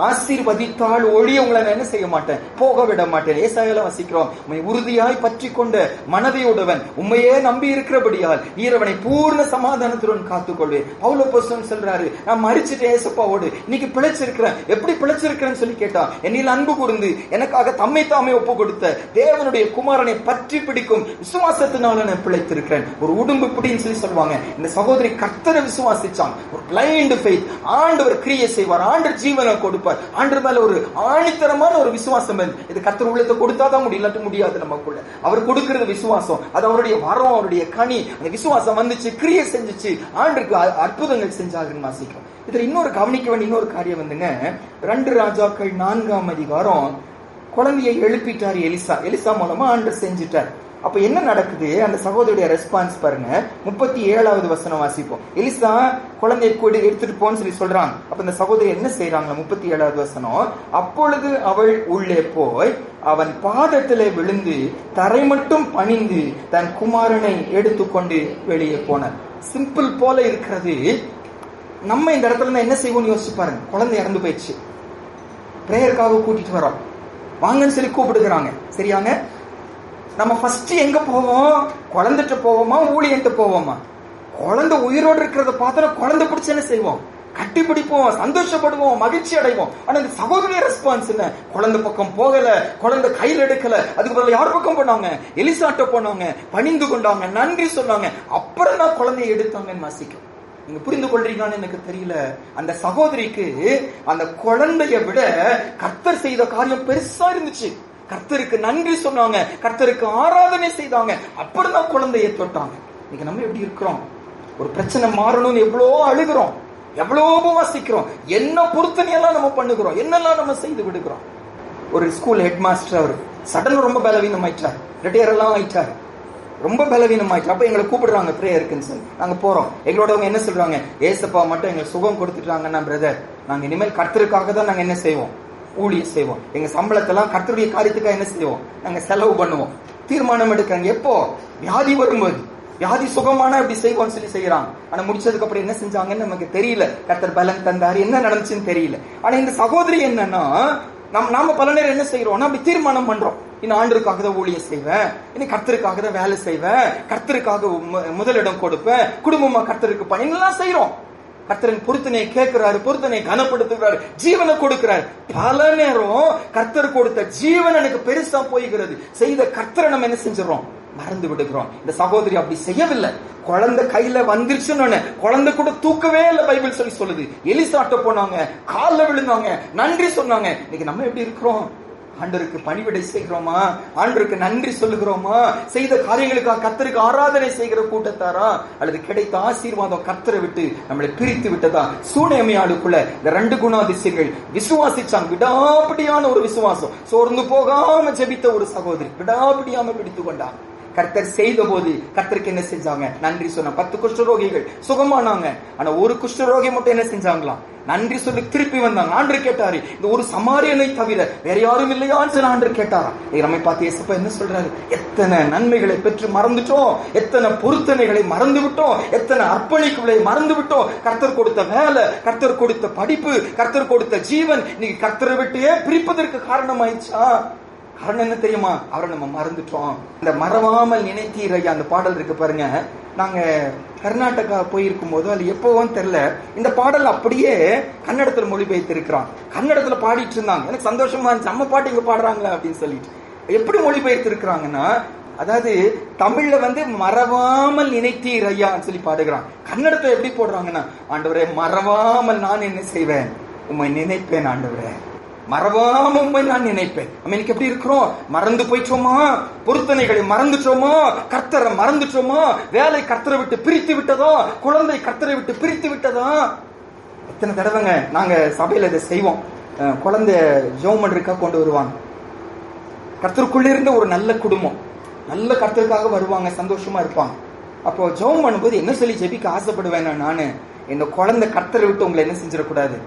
ஆசீர்வதித்தால் ஒழிய உங்களை நான் என்ன செய்ய மாட்டேன், போக விட மாட்டேன். ஏசாயால வசிக்கிறோம், உம்மை உறுதியாய் பற்றி கொண்ட மனதையுடவன் உண்மையே நம்பி இருக்கிறபடியால் ஈரவனை பூர்ண சமாதானத்துடன் காத்துக்கொள்வேன். பவுல் அப்போஸ்தலன் சொல்றாரு, நான் மரிச்சிட்டேன் ஏசப்பாவோடு, இன்னைக்கு பிழைச்சிருக்கிறேன். எப்படி பிழைச்சிருக்கிறேன்னு சொல்லி கேட்டா, என்னில் அன்பு கூர்ந்து எனக்காக தம்மை தாமே ஒப்பு கொடுத்த தேவனுடைய குமாரனை பற்றி பிடிக்கும் விசுவாசத்தினால நான் பிழைத்திருக்கிறேன். ஒரு உடும்பு பிடின்னு சொல்லி சொல்லுவாங்க. இந்த சகோதரி கர்த்தரை விசுவாசிச்சான். ஒரு பிளைண்ட் ஃபெய்த். ஆண்டவர் கிரியை செய்வார், ஆண்டவர் ஜீவனை கொடுப்பார், ஆண்டவர் மேல ஒரு ஆணித்தரமான ஒரு விசுவாசம். இது கர்த்தர் உள்ளத்தை கொடுத்தாதான் முடியாது நமக்குள்ள. அவர் கொடுக்கிறது விசுவாசம், அது அவருடைய வரம், அவருடைய கனி. அந்த விசுவாசம் வந்துச்சு, கிரியை செஞ்சுச்சு, ஆண்டருக்கு அற்புதங்கள் செஞ்சாருன்னு வாசிக்கிறோம். இதுல இன்னொரு கவனிக்க வேண்டிய இன்னொரு காரியம் வந்துங்க, 2 ராஜாக்கள் 4ஆம் அதிகாரம், குழந்தையை எழுப்பிட்டார் எலிசா மூலமா ஆண்டவர் செஞ்சுட்டார். அப்ப என்ன நடக்குது, அந்த சகோதரியுடைய ரெஸ்பான்ஸ் பாருங்க. 37வது வசனம் வாசிப்போம். எலிசா குழந்தையை கூட எடுத்துட்டு போன்னு சொல்லி சொல்றாங்க. அப்ப இந்த சகோதரி என்ன செய்யறாங்க, 37வது வசனம், அப்பொழுது அவள் உள்ளே போய் அவன் பாதத்திலே விழுந்து தரை மட்டும் பணிந்து தன் குமாரனை எடுத்துக்கொண்டு வெளியே போனார். சிம்பிள் போல இருக்கிறது. நம்ம இந்த இடத்துல என்ன செய்வோம்னு யோசிச்சு பாருங்க. குழந்தை இறந்து போயிடுச்சு, பிரேயருக்காக கூட்டிட்டு வரோம், வாங்கன்னு சொல்லி கூப்பிடுகிறாங்க, சரியாங்க. நம்ம ஃபர்ஸ்ட் எங்க போவோம், குழந்தைட்ட போவோமா, ஊழியன்ட்டு போவோமா? குழந்தை உயிரோடு இருக்கிறத பார்த்தா குழந்தை பிடிச்ச என்ன செய்வோம், கட்டி பிடிப்போம், சந்தோஷப்படுவோம், மகிழ்ச்சி அடைவோம். ஆனா இந்த சகோதரிய ரெஸ்பான்ஸ் என்ன, குழந்தை பக்கம் போகல, குழந்தை கையில் எடுக்கல. அதுக்கு பதில் யார் பக்கம் போனாங்க, எலிசாட்ட போனாங்க, பணிந்து கொண்டாங்க, நன்றி சொன்னாங்க, அப்புறம் தான் குழந்தையை எடுத்தாங்கன்னு வாசிக்கும். நீங்க புரிந்து கொள்றீங்கன்னு எனக்கு தெரியல. அந்த சகோதரிக்கு அந்த குழந்தைய விட கர்த்தர் செய்த காரியம் பெருசா இருந்துச்சு. கர்த்தருக்கு நன்றி சொன்னாங்க, கர்த்தருக்கு ஆராதனை செய்தாங்க, அப்புறம் தான் குழந்தையை தொட்டாங்க. இன்னைக்கு நம்ம எப்படி இருக்கிறோம், ஒரு பிரச்சனை மாறணும்னு எவ்வளோ அழுகிறோம், எவ்வளோ உபவாசிக்கிறோம், என்ன பொருத்தனையெல்லாம் நம்ம பண்ணுகிறோம், என்னெல்லாம் நம்ம செய்து விடுகிறோம். ஒரு ஸ்கூல் ஹெட் மாஸ்டர், அவர் சடன்ல ரொம்ப பலவீனம் ஆயிட்டார், ரிட்டையர் எல்லாம் ஆயிட்டார், ரொம்ப பலவீனம் ஆயிட்டு. அப்ப எங்களை கூப்பிடுறாங்க பிரேயருக்குன்னு சொல்லி நாங்க போறோம். எங்களோடவங்க என்ன சொல்றாங்க, ஏசப்பா மட்டும் எங்களுக்கு சுகம் கொடுத்துட்டாங்கன்னா பிரதர், நாங்க இனிமேல் கர்த்தருக்காக தான் நாங்க என்ன செய்வோம், ஊழியம் செய்வோம். எங்க சம்பளத்தெல்லாம் கர்த்தருடைய காரியத்துக்காக என்ன செய்வோம், நாங்க செலவு பண்ணுவோம். தீர்மானம் எடுக்கிறாங்க. எப்போ வியாதி வரும்போது, வியாதி சுகமான இப்படி செய்வோம்னு சொல்லி செய்யறாங்க. ஆனா முடிச்சதுக்கு அப்புறம் என்ன செஞ்சாங்கன்னு நமக்கு தெரியல. கர்த்தர் பலன் தந்தாரு, என்ன நடந்துச்சுன்னு தெரியல. ஆனா இந்த சகோதரி என்னன்னா, நாம பல நேரம் என்ன செய்யறோம்னா, அப்படி தீர்மானம் பண்றோம், இன்னும் ஆண்டருக்காக தான் ஊழியம் செய்வேன், இன்னும் கர்த்தருக்காக தான் வேலை செய்வேன், கர்த்தருக்காக முதலிடம் கொடுப்பேன், குடும்பமா கர்த்தருக்கு பணிலாம் செய்யறோம். கர்த்தரின் பொருத்தனையை கேட்கிறாரு, பொருத்தனையை கனப்படுத்துகிறாரு, ஜீவனை கொடுக்கிறார். பல நேரம் கர்த்தர் கொடுத்த ஜீவன் எனக்கு பெருசா போய்கிறது. செய்த கர்த்தரை நம்ம என்ன செஞ்சிடறோம், மறந்து விடுகிறோம். இந்த சகோதரி அப்படி செய்யவில்லை. குழந்தை கையில வந்துருச்சுன்னு குழந்தை கூட தூக்கவே இல்லை, பைபிள் சொல்லி சொல்லுது. எலிசாட்ட போனாங்க, காலில் விழுந்தாங்க, நன்றி சொன்னாங்க. இன்னைக்கு நம்ம எப்படி இருக்கிறோம், ஆண்டருக்கு பணிவிடை செய்கிறோமா, ஆண்டருக்கு நன்றி சொல்லுகிறோமா, செய்த காரியங்களுக்காக கர்த்தருக்கு ஆராதனை செய்கிற கூட்டத்தாரா, அல்லது கிடைத்த ஆசீர்வாதம் கர்த்தரை விட்டு நம்மளை பிரித்து விட்டதா? சூனேமியாளுக்குள்ள இந்த 2 குணாதிசயங்கள் விசுவாசிச்சாங்க. விடாப்பிடியான ஒரு விசுவாசம், சோர்ந்து போகாம ஜெபித்த ஒரு சகோதரி விடாப்பிடியாம பிடித்து கொண்டாங்க. கர்த்தர் செய்த போது கர்த்தருக்கு என்ன செஞ்சாங்க, நன்றி சொன்ன. 10 குஷ்டரோகிகள் சுகமானாங்க. ஆனா ஒரு குஷ்டரோகி மட்டும் என்ன செஞ்சாங்களாம், நன்றி சொல்லி திருப்பி வந்தாங்க. ஆண்டவர் கேட்டாரு, இந்த ஒரு சமாரியனை தவிர வேற யாரும் இல்லையான்னு சொல்லி ஆண்டவர் கேட்டாராம். நம்மை பார்த்து இயேசுப்பா என்ன சொல்றாரு, எத்தனை நன்மைகளை பெற்று மறந்துட்டோம், எத்தனை பொருத்தனைகளை மறந்து விட்டோம், எத்தனை அர்ப்பணிப்புகளை மறந்து விட்டோம். கர்த்தர் கொடுத்த வேலை, கர்த்தர் கொடுத்த படிப்பு, கர்த்தர் கொடுத்த ஜீவன் இன்னைக்கு கர்த்தரை விட்டே பிரிப்பதற்கு காரணமாயிடுச்சா? காரணம் என்ன தெரியுமா, அவரை நம்ம மறந்துட்டோம். இந்த மறவாமல் நினைத்தீர் ஐயா அந்த பாடல் இருக்கு பாருங்க. நாங்க கர்நாடகா போயிருக்கும் போது அது எப்பவும் தெரியல, இந்த பாடல் அப்படியே கன்னடத்துல மொழிபெயர்த்து இருக்கிறான். கன்னடத்துல பாடிட்டு இருந்தாங்க. எனக்கு சந்தோஷமா இருந்துச்சு, நம்ம பாட்டு இங்க பாடுறாங்களா அப்படின்னு சொல்லிட்டு. எப்படி மொழிபெயர்த்து இருக்கிறாங்கன்னா, அதாவது தமிழ்ல மறவாமல் நினைத்தீர் ஐயான்னு சொல்லி பாடுகிறான். கன்னடத்துல எப்படி போடுறாங்கன்னா, ஆண்டவரே மறவாமல் நான் என்ன செய்வேன், உம்மை நினைப்பேன் ஆண்டவரே, மறவாம நான் நினைப்பேன். நம்ம இன்னைக்கு எப்படி இருக்கிறோம், மறந்து போயிட்டோமா, பொருத்தனைகளை மறந்துட்டோமா, கர்த்தரை மறந்துட்டோமா, வேலை கர்த்தரை விட்டு பிரித்து விட்டதா, குழந்தை கர்த்தரை விட்டு பிரித்து விட்டதா? எத்தனை தடவைங்க நாங்க சபையில இதை செய்வோம். குழந்தை ஜெபம் இருக்கா கொண்டு வருவாங்க. கர்த்தருக்குள்ள இருந்த ஒரு நல்ல குடும்பம், நல்ல கர்த்தருக்காக வருவாங்க, சந்தோஷமா இருப்பாங்க. அப்போ ஜெபம் பண்ணும்போது என்ன சொல்லி ஜெபிக்க ஆசைப்படுவேன், நானு இந்த குழந்தை கர்த்தரை விட்டு உங்களை என்ன செஞ்சிடக்கூடாது,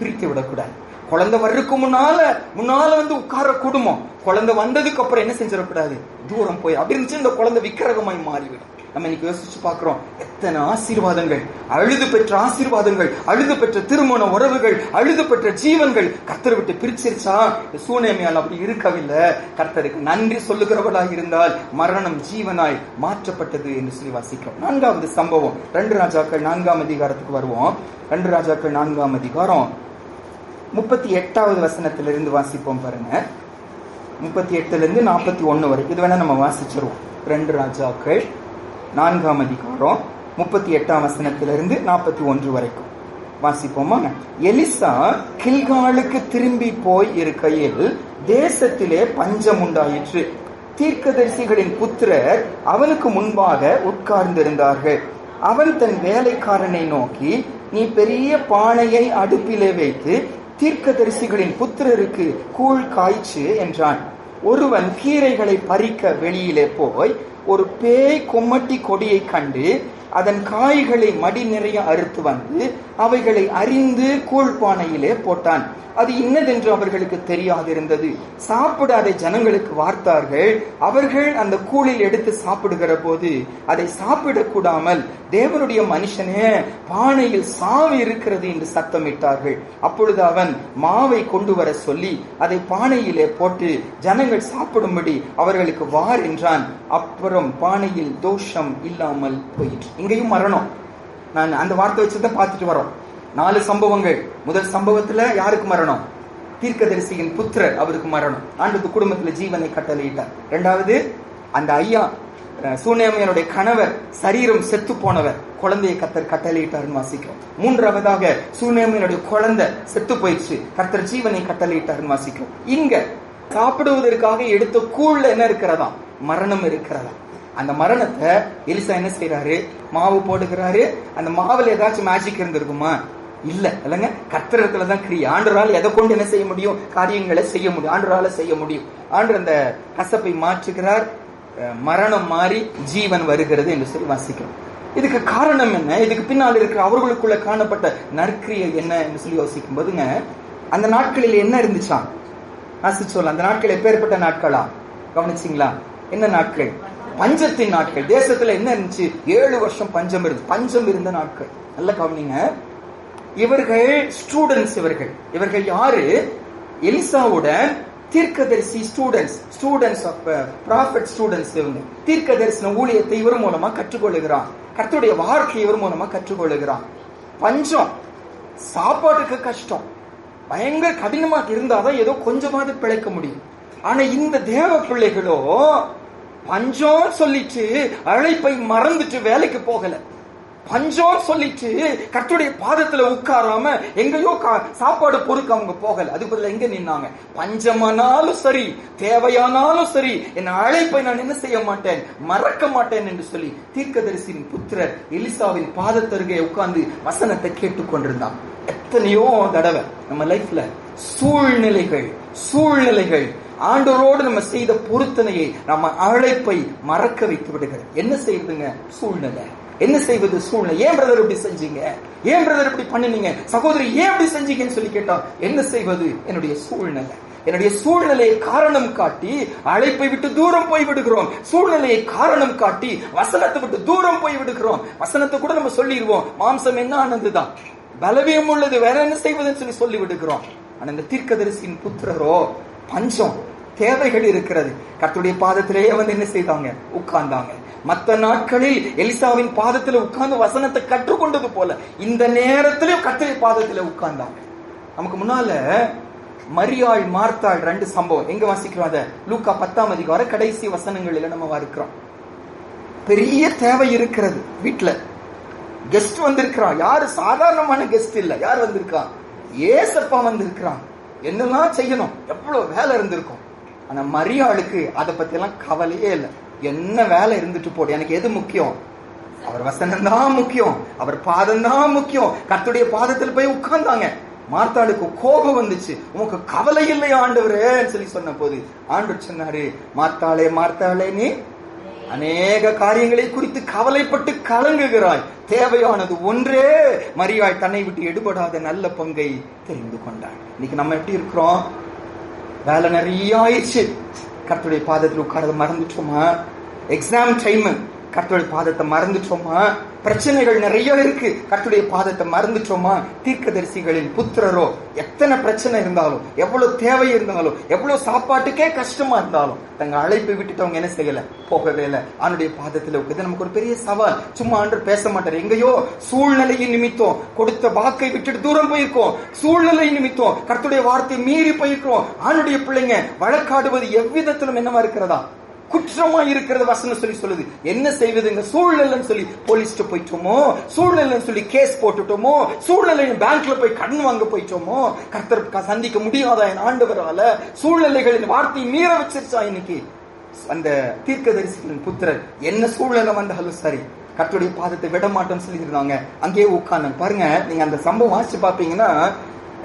பிரித்து விடக்கூடாது. குழந்தை வர்றதுக்கு முன்னால வந்து உட்கார குடும்பம், குழந்தை வந்ததுக்கு அப்புறம் என்ன செஞ்சிடக்கூடாது, தூரம் போய் அப்படி இருந்துச்சு இந்த குழந்தை விக்கிரகமாய் மாறிவிடும். நம்ம இன்னைக்கு யோசிச்சு பாக்குறோம், எத்தனை ஆசீர்வாதங்கள், அழுது பெற்ற ஆசீர்வாதங்கள், அழுது பெற்ற திருமண உறவுகள், அழுது பெற்ற ஜீவன்கள் கர்த்தரை விட்டு பிரிச்சிருச்சா? சூனேமியால் அப்படி இருக்கவில்லை. கர்த்தருக்கு நன்றி சொல்லுகிறவர்களாக இருந்தால் மரணம் ஜீவனாய் மாற்றப்பட்டது என்று சொல்லி வாசிக்கிறோம். 4வது சம்பவம் 2 ராஜாக்கள் 4ஆம் அதிகாரத்துக்கு வருவோம். 2 ராஜாக்கள் 4ஆம் அதிகாரம் 38வது வசனத்திலிருந்து வாசிப்போம் பாருங்க. 38லிருந்து 41 வரை இது வேணா நம்ம வாசிச்சிருவோம். 2 ராஜாக்கள் 4ஆம் அதிகாரம் 38ஆம் வசனத்திலிருந்து 41 வரைக்கும் வாசிப்போமா? எலிசா கில்காலுக்கு திரும்பி போய் இருக்கையில் தேசத்திலே பஞ்சம் உண்டாயிற்று. தீர்க்கதரிசிகளின் புத்திரர் அவனுக்கு முன்பாக உட்கார்ந்திருந்தார்கள். அவன் தன் வேலைக்காரனை நோக்கி, நீ பெரிய பானையை அடுப்பிலே வைத்து தீர்க்கதரிசிகளின் புத்திரருக்கு கூழ் காய்ச்சு என்றான். ஒருவன் கீரைகளை பறிக்க வெளியிலே போய் ஒரு பேய் கொம்மட்டி கொடியை கண்டு அதன் காய்களை மடி நிறைய அறுத்து வந்து அவைகளை அரிந்து கூழ்பானையிலே போட்டான். அது இன்னதென்று அவர்களுக்கு தெரியாதிருந்தது. சாப்பிட அதை ஜனங்களுக்கு வார்த்தார்கள். அவர்கள் அந்த கூழில் எடுத்து சாப்பிடுகிற போது அதை சாப்பிடக்கூடாமல், தேவனுடைய மனுஷனே, பானையில் சாவு இருக்கிறது என்று சத்தமிட்டார்கள். அப்பொழுது அவன் மாவை கொண்டு வர சொல்லி அதை பானையிலே போட்டு ஜனங்கள் சாப்பிடும்படி அவர்களுக்கு வார் என்றான். அப்புறம் பானையில் தோஷம் இல்லாமல் போயிற்று. இங்கேயும் மரணம். நான் அந்த வார்த்தை வச்சுதான் பார்த்துட்டு வரோம். 4 சம்பவங்கள். முதல் சம்பவத்துல யாருக்கு மரணம்? தீர்க்கதரிசியின் புத்திரர், அவருக்கு மரணம். ஆண்டுக்கு குடும்பத்துல ஜீவனை கட்டளையிட்டார். 2வது அந்த ஐயா சூனேமியனுடைய கணவர் சரீரம் செத்து போனவர், குழந்தையை கர்த்தர் கட்டளையிட்டார்னு வாசிக்கிறோம். 3வதாக சூனேமியனுடைய குழந்தை செத்து போயிடுச்சு, கர்த்தர் ஜீவனை கட்டளையிட்டார்னு வாசிக்கிறோம். இங்க சாப்பிடுவதற்காக எடுத்த கூழ்ல என்ன இருக்கிறதா? மரணம் இருக்கிறதா? அந்த மரணத்தை எலிசா என்ன செய்யறாரு? மாவு போடுகிறாரு. அந்த மாவுல ஏதாச்சும் மேஜிக் இருந்திருக்குமா? இல்ல இல்லைங்க. கர்த்தரத்துலதான் கிரியை. ஆண்டவரால் எதை கொண்டு என்ன செய்ய முடியும்? காரியங்களை செய்ய முடியும். ஆண்டவரால செய்ய முடியும். ஆண்டவர் அந்த கசப்பை மாற்றுகிறார். மரணம் மாறி ஜீவன் வருகிறது என்று சொல்லி வாசிக்கிறோம். இதுக்கு காரணம் என்ன? இதுக்கு பின்னால் இருக்கிற அவர்களுக்குள்ள காணப்பட்ட நற்கிரியை என்ன என்று சொல்லி யோசிக்கும் போதுங்க, அந்த நாட்களில் என்ன இருந்துச்சான் வாசிச்சோம். அந்த நாட்கள் எப்பேற்பட்ட நாட்களா? கவனிச்சிங்களா? என்ன நாட்கள்? பஞ்சத்தின் நாட்கள். தேசத்துல என்ன இருந்துச்சு? 7 வருஷம் பஞ்சம் இருந்து, பஞ்சம் இருந்த நாட்கள். நல்ல கவனிங்க. இவர்கள் ஸ்டூடெண்ட்ஸ். இவர்கள் யாரு? எலிசாவுடன் தீர்க்கதரிசி ஸ்டூடெண்ட்ஸ் ஆஃப் ப்ராஃபட் ஸ்டூடெண்ட்ஸ். இவங்க தீர்க்கதரிசன ஊழியத்தை இவர் மூலமா கற்றுக்கொள்ளுகிறான். கர்த்தருடைய வாழ்க்கை இவர் மூலமா கற்றுக்கொள்ளுகிறான். பஞ்சம், சாப்பாட்டுக்கு கஷ்டம், பயங்கர கடினமா இருந்தாதான் ஏதோ கொஞ்சமாவது பிழைக்க முடியும். ஆனா இந்த தேவ பிள்ளைகளோ பஞ்சம் சொல்லிட்டு அழைப்பை மறந்துட்டு வேலைக்கு போகல. பஞ்சம் சொல்லிட்டு கர்த்தருடைய பாதத்துல உட்காராம எங்கேயோ சாப்பாடு பொறுக்க அவங்க போகல. அதுக்கு பதிலா எங்க நின்னாங்க? பஞ்சமானாலும் சரி, தேவையானாலும் சரி, என் அழைப்பை நான் என்ன செய்ய மாட்டேன், மறக்க மாட்டேன் என்று சொல்லி தீர்க்கதரிசியின் புத்திரர் எலிசாவின் பாதத்தருகே உட்கார்ந்து வசனத்தை கேட்டுக்கொண்டிருந்தான். எத்தனையோ தடவை நம்ம லைஃப்ல சூழ்நிலைகள் ஆண்டவரோடு நம்ம செய்த பொருத்தனையை, நம்ம அழைப்பை மறக்க வைத்து விடுகிறது. என்ன செய்வதுங்க? சூழ்நிலை. என்ன செய்வது? சூழ்நிலை. ஏன் பிரதர் இப்படி செஞ்சீங்க? ஏன் பிரதர் இப்படி பண்ணினீங்க? சகோதரி ஏன் இப்படி செஞ்சீங்கன்னு சொல்லி கேட்டா என்ன செய்வது? என்னுடைய சூழ்நிலை. என்னுடைய சூழ்நிலையை காரணம் காட்டி அழைப்பை விட்டு தூரம் போய் விடுகிறோம். சூழ்நிலையை காரணம் காட்டி வசனத்தை விட்டு தூரம் போய் விடுகிறோம். வசனத்தை கூட நம்ம சொல்லிடுவோம், மாம்சம் என்ன ஆனதுதான், பலவீனம் உள்ளது, வேற என்ன செய்வதுன்னு சொல்லி விடுகிறோம். ஆனா இந்த தீர்க்கதரிசியின் புத்திரரோ பஞ்சம், தேவைகள் இருக்கிறது. கர்த்தருடைய பாதத்திலேயே வந்து என்ன செய்தாங்க? உட்கார்ந்தாங்க. மற்ற நாட்களில் எலிசாவின் பாதத்தில் உட்கார்ந்து வசனத்தை கற்றுக்கொண்டது போல இந்த நேரத்திலும் கர்த்தருடைய பாதத்தில் உட்கார்ந்தாங்க. நமக்கு முன்னால மரியாள் மார்த்தாள் 2 சம்பவம் எங்க வாசிக்கிறோம்? அத லூக்கா 10ஆம் அதிகாரம் கடைசி வசனங்களில் நம்ம இருக்கிறோம். பெரிய தேவை இருக்கிறது. வீட்டுல கெஸ்ட் வந்திருக்கிறான். யாரு? சாதாரணமான கெஸ்ட் இல்ல. யார் வந்திருக்கான்? ஏசப்பா வந்திருக்கிறான். என்னெல்லாம் செய்யணும், எவ்வளவு வேலை இருந்திருக்கும். ஆனா மரியாளுக்கு அதை பத்தி எல்லாம் கவலையே இல்லை. என்ன வேலை இருந்துட்டு போடு, எனக்கு எது முக்கியம்? அவர் வசனம் தான் முக்கியம், அவர் பாதம் தான் முக்கியம். கர்த்தருடைய பாதத்தில் போய் உட்கார்ந்தாங்க. மார்த்தாளுக்கு கோபம் வந்துச்சு. உனக்கு கவலை இல்லையா ஆண்டவரே சொல்லி சொன்ன போது ஆண்டவர் சொன்னாரு, மார்த்தாளே மார்த்தாளே, நீ அநேக காரியங்களை குறித்து கவலைப்பட்டு கலங்குகிறாய். தேவையானது ஒன்றே. மரியாள் தன்னை விட்டு எடுபடாத நல்ல பங்கை தெரிந்து கொண்டாள். இன்னைக்கு நம்ம எப்படி இருக்கிறோம்? வேலை நிறைய ஆயிடுச்சு, கர்த்தருடைய பாதத்தில் உட்கார்ந்து மறந்துட்டோமா? எக்ஸாம் டைம், கர்த்தருடைய பாதத்தை மறந்துட்டோமா? பிரச்சனைகள் நிறைய இருக்கு, கர்த்தருடைய பாதத்தை மறந்துட்டோமா? தீர்க்கதரிசிகளின் புத்திரரோ எத்தனை பிரச்சனை இருந்தாலும், எவ்வளவு தேவை இருந்தாலும், எவ்வளவு சாப்பாட்டுக்கே கஷ்டமா இருந்தாலும் தங்க அழைப்பை விட்டுட்டு அவங்க என்ன செய்யல? போகவே இல்லை. அவனுடைய பாதத்தில் இருக்குது. நமக்கு ஒரு பெரிய சவால். சும்மா ஆண்டவர் பேச மாட்டார். எங்கேயோ சூழ்நிலையின் நிமித்தம் கொடுத்த வாக்கை விட்டுட்டு தூரம் போயிருக்கோம். சூழ்நிலை நிமித்தம் கர்த்தருடைய வார்த்தை மீறி போயிருக்கிறோம். ஆணுடைய பிள்ளைங்க வழக்காடுவது எவ்விதத்திலும் என்னவா இருக்கிறதா? குற்றமா இருக்கிறது. வசனம் சொல்லி சொல்லுது. என்ன செய்வதுங்க? சூழ்நிலைன்னு சொல்லி போலீஸ்ட்டு போயிட்டோமோ, சூழ்நிலைன்னு சொல்லி கேஸ் போட்டுட்டோமோ, சூழ்நிலை பேங்க்ல போய் கடன் வாங்க போயிட்டோமோ, கர்த்தர் சந்திக்க முடியாதா என் ஆண்டவரால? சூழ்நிலைகளின் வார்த்தை மீற வச்சிருச்சா இன்னைக்கு அந்த தீர்க்கதரிசிகளின் புத்திரர்? என்ன சூழ்நிலை வந்தாலும் சரி, கர்த்தருடைய பாதத்தை விட மாட்டோம்னு சொல்லி இருந்தாங்க. அங்கேயே உட்கார்ந்து பாருங்க. நீங்க அந்த சம்பவம் வாசிச்சு பாப்பீங்கன்னா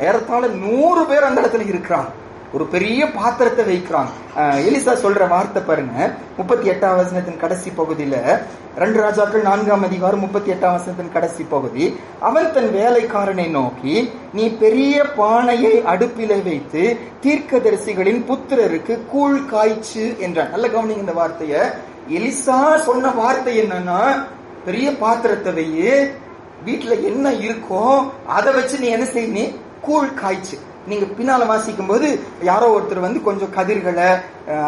ஏறத்தாழ 100 பேர் அந்த இடத்துல இருக்கிறாங்க. ஒரு பெரிய பாத்திரத்தை வைக்கிறாங்க. எலிசா சொல்ற வார்த்தை பாருங்க, 38ஆம் வசனத்தின் கடைசி பகுதியில, 2 ராஜாக்கள் 4ஆம் அதிகாரம் 38ஆம் வசனத்தின் கடைசி பகுதி. அவன் தன் வேலைக்காரனை நோக்கி, நீ பெரிய பானையை அடுப்பிலே வைத்து தீர்க்கதரிசிகளின் புத்திரருக்கு கூழ் காய்ச்சு என்றான். நல்ல கவனிங்க இந்த வார்த்தைய. எலிசா சொன்ன வார்த்தை என்னன்னா, பெரிய பாத்திரத்தை வையு, வீட்டுல என்ன இருக்கோ அதை வச்சு நீ என்ன செய்ய, நீ கூழ் காய்ச்சு. நீங்க பின்னால வாசிக்கும் போது யாரோ ஒருத்தர் வந்து கொஞ்சம் கதிர்களை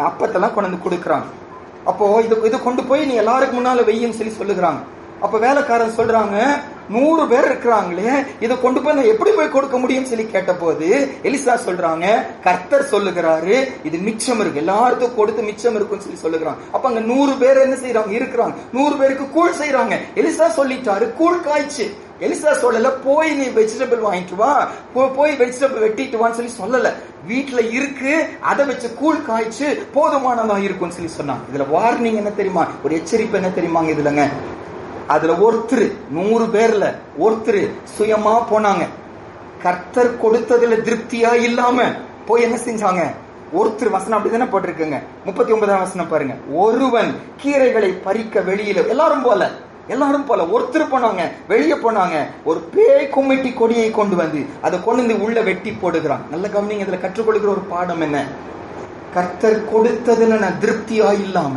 அப்பத்தெல்லாம் கொண்டு வந்து கொடுக்குறாங்க. அப்போ இது கொண்டு போய் நீ எல்லாருக்கு முன்னால வெய்யும் சொல்லி சொல்லுகிறாங்க. அப்ப வேலைக்காரன் சொல்றாங்க, 100 பேர் இருக்கிறாங்களே, இதை கொண்டு போய் நான் எப்படி போய் கொடுக்க முடியும் சொல்லி கேட்ட போது எலிசா சொல்றாங்க, கர்த்தர் சொல்லுகிறாரு இது மிச்சம் இருக்கு, எல்லாருக்கும் கொடுத்து மிச்சம் இருக்குன்னு சொல்லி சொல்லுகிறாங்க. அப்ப அங்க 100 பேர் என்ன செய்யறாங்க? இருக்கிறாங்க. 100 பேருக்கு கூழ் செய்யறாங்க. எலிசா சொல்லிட்டாரு கூழ் காய்ச்சு. எலிசா சொல்லல போய் நீ வெஜிடபிள் வாங்கிட்டு வா, போய் வெஜிடபிள் வெட்டிட்டு வான்னு சொல்லி சொல்லல. வீட்டுல இருக்கு, அதை வச்சு கூழ் காய்ச்சு போதுமானதா இருக்கும்னு சொல்லி சொன்னாங்க. இதுல வார்னிங் என்ன தெரியுமா? ஒரு எச்சரிப்பு என்ன தெரியுமாங்க இதுலங்க? அதுல ஒருத்தர் 100 பேர்ல ஒருத்தர் சுயமா போனாங்க. கர்த்தர் கொடுத்ததுல திருப்தியா இல்லாம போய் என்ன செஞ்சாங்க? ஒருத்தர், வசனம் அப்படிதானே போட்டிருக்குங்க, 39ஆம் வசனம் பாருங்க. ஒருவன் கீரைகளை பறிக்க வெளியில, எல்லாரும் போல ஒருத்தர் போனாங்க, வெளியே போனாங்க. ஒரு பேய் கும்மிட்டி கொடியை கொண்டு வந்து அதை கொண்டு வந்து உள்ள வெட்டி போடுகிறான். நல்ல கவனிங்க, இதுல கற்றுக்கொடுக்கிற ஒரு பாடம் என்ன? கர்த்தர் கொடுத்ததுல நான் திருப்தியா இல்லாம,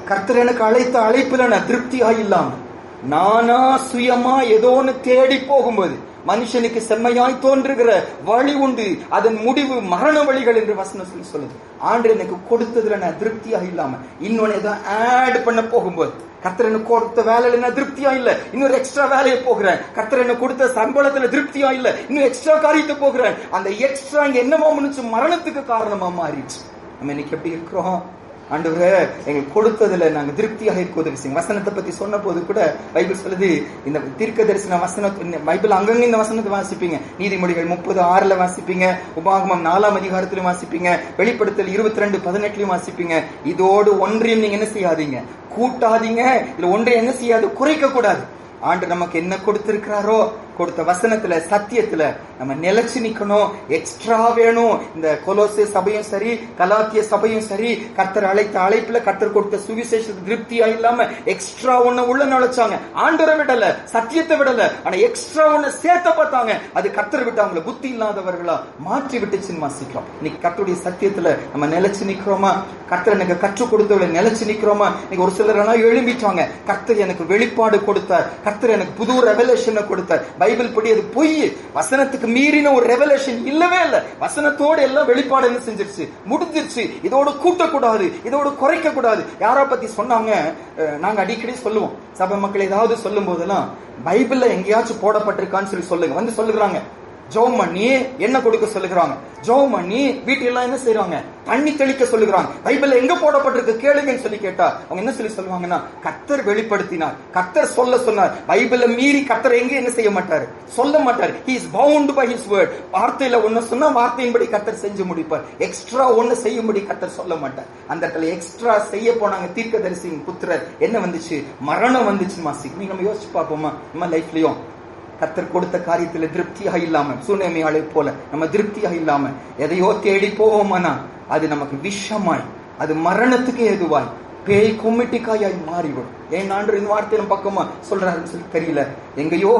கர்த்தர் எனக்கு அழைத்த அழைப்புல நான் திருப்தியா இல்லாம, நானா சுயமா ஏதோ ஒன்னு தேடி போகும்போது, மனுஷனுக்கு செம்மையாய் தோன்றுகிற வழி உண்டு, அதன் முடிவு மரண வழிகள் என்று வசனம் சொல்லி சொல்லுது. ஆண்டு எனக்கு கொடுத்ததுல நான் திருப்தியா இல்லாம இன்னொன்னு ஏதோ ஆட் பண்ண போகும்போது, கர்த்தர் எனக்கு கொடுத்த வேலையில நான் திருப்தியா இல்ல, இன்னொரு எக்ஸ்ட்ரா வேலையை போகிறேன். கர்த்தர் எனக்கு கொடுத்த சம்பளத்துல திருப்தியா இல்ல, இன்னும் எக்ஸ்ட்ரா காரியத்தை போகிறேன். அந்த எக்ஸ்ட்ரா இங்க என்னவா முடிச்சு? மரணத்துக்கு காரணமா மாறிடுச்சு. நம்ம இன்னைக்கு எப்படி இருக்கிறோம்? ஆண்டவரே எங்களுக்கு கொடுத்ததுல நாங்க திருப்தியாக இருக்க வசனத்தை பத்தி சொன்ன போது கூட பைபிள் சொல்லுது, இந்த தீர்க்க தரிசன வசனம், பைபிள் அங்கங்க இந்த வசனத்தை வாசிப்பீங்க. நீதிமொழிகள் 30:6 வாசிப்பீங்க, உபாகமம் 4ஆம் அதிகாரத்திலும் வாசிப்பீங்க, வெளிப்படுத்தல் 22:18 வாசிப்பீங்க. இதோடு ஒன்றையும் நீங்க என்ன செய்யாதீங்க? கூட்டாதீங்க. இல்ல ஒன்றையும் என்ன செய்யாது? குறைக்க கூடாது. ஆண்டு நமக்கு என்ன கொடுத்திருக்கிறாரோ, கொடுத்த வசனத்துல சத்தியத்துல நம்ம நிலைச்சு நிக்கணும். எக்ஸ்ட்ரா வேணும். இந்த கொலோசே சபையும் சரி, கலாத்திய சபையும் சரி, கர்த்தர் அழைத்த அழைப்புல கர்த்தர் கொடுத்த சுவிசேஷத்துக்கு திருப்தியா இல்லாம எக்ஸ்ட்ரா ஒண்ணு உள்ள நுழைச்சாங்க. ஆண்டவரை விடல, சத்தியத்தை விடல, ஆனா எக்ஸ்ட்ரா ஒண்ணு சேர்த்த பார்த்தாங்க. அது கர்த்தர் விட்டு அவங்களை புத்தி இல்லாதவர்களா மாற்றி விட்டுச்சுன்னு வாசிக்கிறோம். இன்னைக்கு கர்த்தருடைய சத்தியத்துல நம்ம நிலைச்சு நிக்கிறோமா? கர்த்தர் எனக்கு கற்றுக் கொடுத்தவளை நிலைச்சு நிக்கிறோமா? இன்னைக்கு ஒரு சிலர் எல்லாம் எழும்பிட்டாங்க, கர்த்தர் எனக்கு வெளிப்பாடு கொடுத்தார், கர்த்தர் எனக்கு புது ரெவலேஷனை கொடுத்தார். பைபிள் படி அது பொய். வசனத்துக்கு மீறின ஒரு ரெவலேஷன் இல்லவே இல்லை. வசனத்தோடு எல்லாம் வெளிப்பாடு என்ன செஞ்சிருச்சு? முடிஞ்சிருச்சு. இதோட கூட்டக்கூடாது, இதோட குறைக்க கூடாது. யாரா பத்தி சொன்னாங்க, நாங்க அடிக்கடி சொல்லுவோம், சபை மக்கள் ஏதாவது சொல்லும் போதெல்லாம் பைபிள்ல எங்கேயாச்சும் போடப்பட்டிருக்கான்னு சொல்லி சொல்லுங்க. வந்து சொல்லுகிறாங்க, ஜெபம் பண்ணி என்ன கொடுக்க சொல்லுகிறாங்க, ஜெபம் பண்ணி வீட்டெல்லாம் என்ன செய்யறாங்க? தண்ணி தெளிக்க சொல்லுகிறாங்க. பைபிள்ல எங்க போடப்பட்டிருக்கு கேளுங்கன்னு சொல்லி கேட்டா அவங்க என்ன சொல்லி சொல்லுவாங்கன்னா, கர்த்தர் வெளிப்படுத்தினார், கர்த்தர் சொல்ல சொன்னார். பைபிள்ல மீறி கர்த்தர் எங்க என்ன செய்ய மாட்டாரு? சொல்ல மாட்டார். he is bound by his word. வார்த்தையில ஒண்ணு சொன்னா வார்த்தையின்படி கர்த்தர் செஞ்சு முடிப்பார். எக்ஸ்ட்ரா ஒண்ணு செய்யும்படி கர்த்தர் சொல்ல மாட்டார். அந்த இடத்துல எக்ஸ்ட்ரா செய்ய போனாங்க தீர்க்கதரிசியின் புத்திரர். என்ன வந்துச்சு? மரணம் வந்துச்சு. மாசிக்கு நீங்க நம்ம யோசிச்சு பார்ப்போமா? நம்ம லைஃப்லயும் கர்த்தர் கொடுத்த காரியத்துல திருப்தியாக இல்லாம, சூனேமியாளை போல நம்ம திருப்தியாக இல்லாம எதையோ தேடி போவோமானா அது நமக்கு விஷமாய், அது மரணத்துக்கு ஏதுவாய் பேய் கும்மிட்டிக்காயாய் மாறிவிடும். ஏன் ஆண்டு இந்த வார்த்தையில பக்கமா சொல்றாருன்னு சொல்லி தெரியல. எங்கேயோ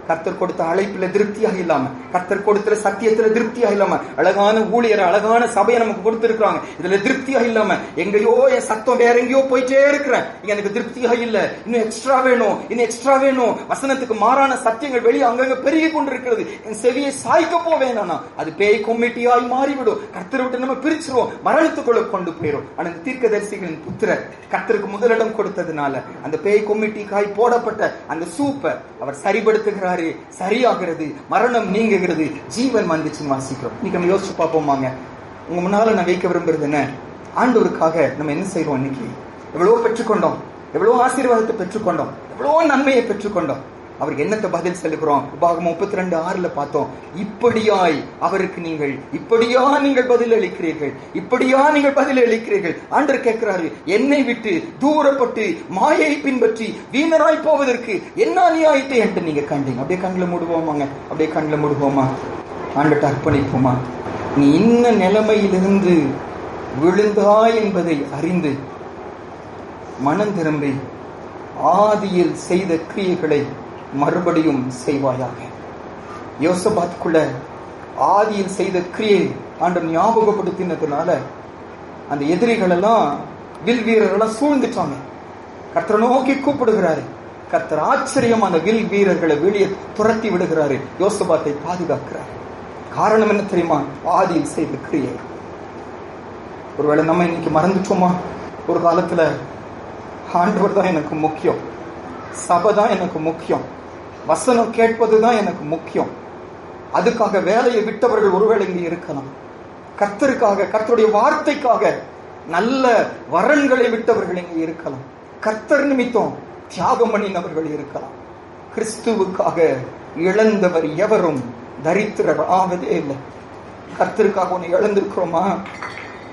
கர்த்தர் கொடுத்த அழைப்புல திருப்தியாக இல்லாம, கர்த்தர் கொடுத்த சத்தியத்துல திருப்தியா இல்லாம, அழகான ஊழியர் அழகான சபையை நமக்கு கொடுத்திருக்காங்க, இதுல திருப்தியா இல்லாம எங்கேயோ என் சத்தம் வேற எங்கேயோ போயிட்டே இருக்கிறேன், எனக்கு திருப்தியாக இல்ல, இன்னும் எக்ஸ்ட்ரா வேணும், இன்னும் எக்ஸ்ட்ரா வேணும், வசனத்துக்கு மாறான சத்தியங்கள் வெளியே அங்கங்க பெருகி கொண்டிருக்கிறது, என் செவியை சாய்க்க போவேனா, அது பேய் கொம்மிட்டியாய் மாறிவிடும். கர்த்தரை விட்டு நம்ம பிரிச்சிருவோம், மரணத்துக்குள்ள கொண்டு போயிடும். ஆனா இந்த தீர்க்கதரிசிகளின் புத்திரர் கர்த்தருக்கு முதலிடம் கொடுத்ததுனால அந்த பேய் கொம்மிட்டிக்காய் போடப்பட்ட அந்த சூப்பை அவர் சரிபடுத்துகிறாரு, சரியாகிறது, மரணம் நீங்குகிறது, ஜீவன் வந்துச்சுன்னு வாசிக்கிறோம். இன்னைக்கு நம்ம யோசிச்சு பார்ப்போமாங்க. உங்க முன்னால நான் வைக்க விரும்புறது என்ன, ஆண்டவருக்காக நம்ம என்ன செய்யறோம்? இன்னைக்கு எவ்வளவு பெற்றுக்கொண்டோம், எவ்வளவு ஆசீர்வாதத்தை பெற்றுக்கொண்டோம், எவ்வளவு நன்மையை பெற்றுக்கொண்டோம். அவருக்கு என்னத்தை பதில் செலுக்கிறோம்? உபாகமம் 32:6 பார்த்தோம். இப்படியாய் அவருக்கு நீங்கள், இப்படியா நீங்கள் பதில் அளிக்கிறீர்கள், இப்படியா நீங்கள் பதில் அளிக்கிறீர்கள். ஆண்டவர் கேட்கிறாரு, என்னை விட்டு தூரப்பட்டு மாயை பின்பற்றி வீணராய் போவதற்கு என்ன அநியாயத்தை என்று நீங்க கண்டீங்க. அப்படியே கண்களை மூடுவோமாங்க, அப்படியே கண்களை மூடுவோமா, ஆண்டவர்ட்ட அர்ப்பணிப்போமா. நீ இன்ன நிலைமையிலிருந்து விழுந்தாய் என்பதை அறிந்து மனம் திரும்பி ஆதியில் செய்த கிரியைகளை மறுபடியும் செய்வாயாக. யோசபாத்துக்குள்ள ஆதியில் செய்த கிரியை ஆண்டவர் ஞாபகப்படுத்தினதுனால அந்த எதிரிகள் எல்லாம், வில் வீரர்கள் சூழ்ந்துட்டாங்க. கர்த்தரை நோக்கி கூப்பிடுகிறாரு. கர்த்தர் ஆச்சரியம் அந்த வில் வீரர்களை வெளியே துரத்தி விடுகிறாரு, யோசபாத்தை பாதுகாக்கிறார். காரணம் என்ன தெரியுமா? ஆதியில் செய்த கிரியை. ஒருவேளை நம்ம இன்னைக்கு மறந்துட்டோமா? ஒரு காலத்துல ஆண்டவர் தான் எனக்கு முக்கியம், சபை தான் எனக்கு முக்கியம், வசனம் கேட்பதுதான் எனக்கு முக்கியம், அதுக்காக வேலையை விட்டவர்கள் ஒருவேளை இங்கே இருக்கலாம். கர்த்தருக்காக, கர்த்தருடைய வார்த்தைக்காக நல்ல வரன்களை விட்டவர்கள் இங்கே இருக்கலாம். கர்த்தர் நிமித்தம் தியாகம் பண்ணினவர்கள் இருக்கலாம். கிறிஸ்துவுக்காக இழந்தவர் எவரும் தரித்திரர் ஆவதே இல்லை. கர்த்தருக்காக உன்னை இழந்திருக்கிறோமா?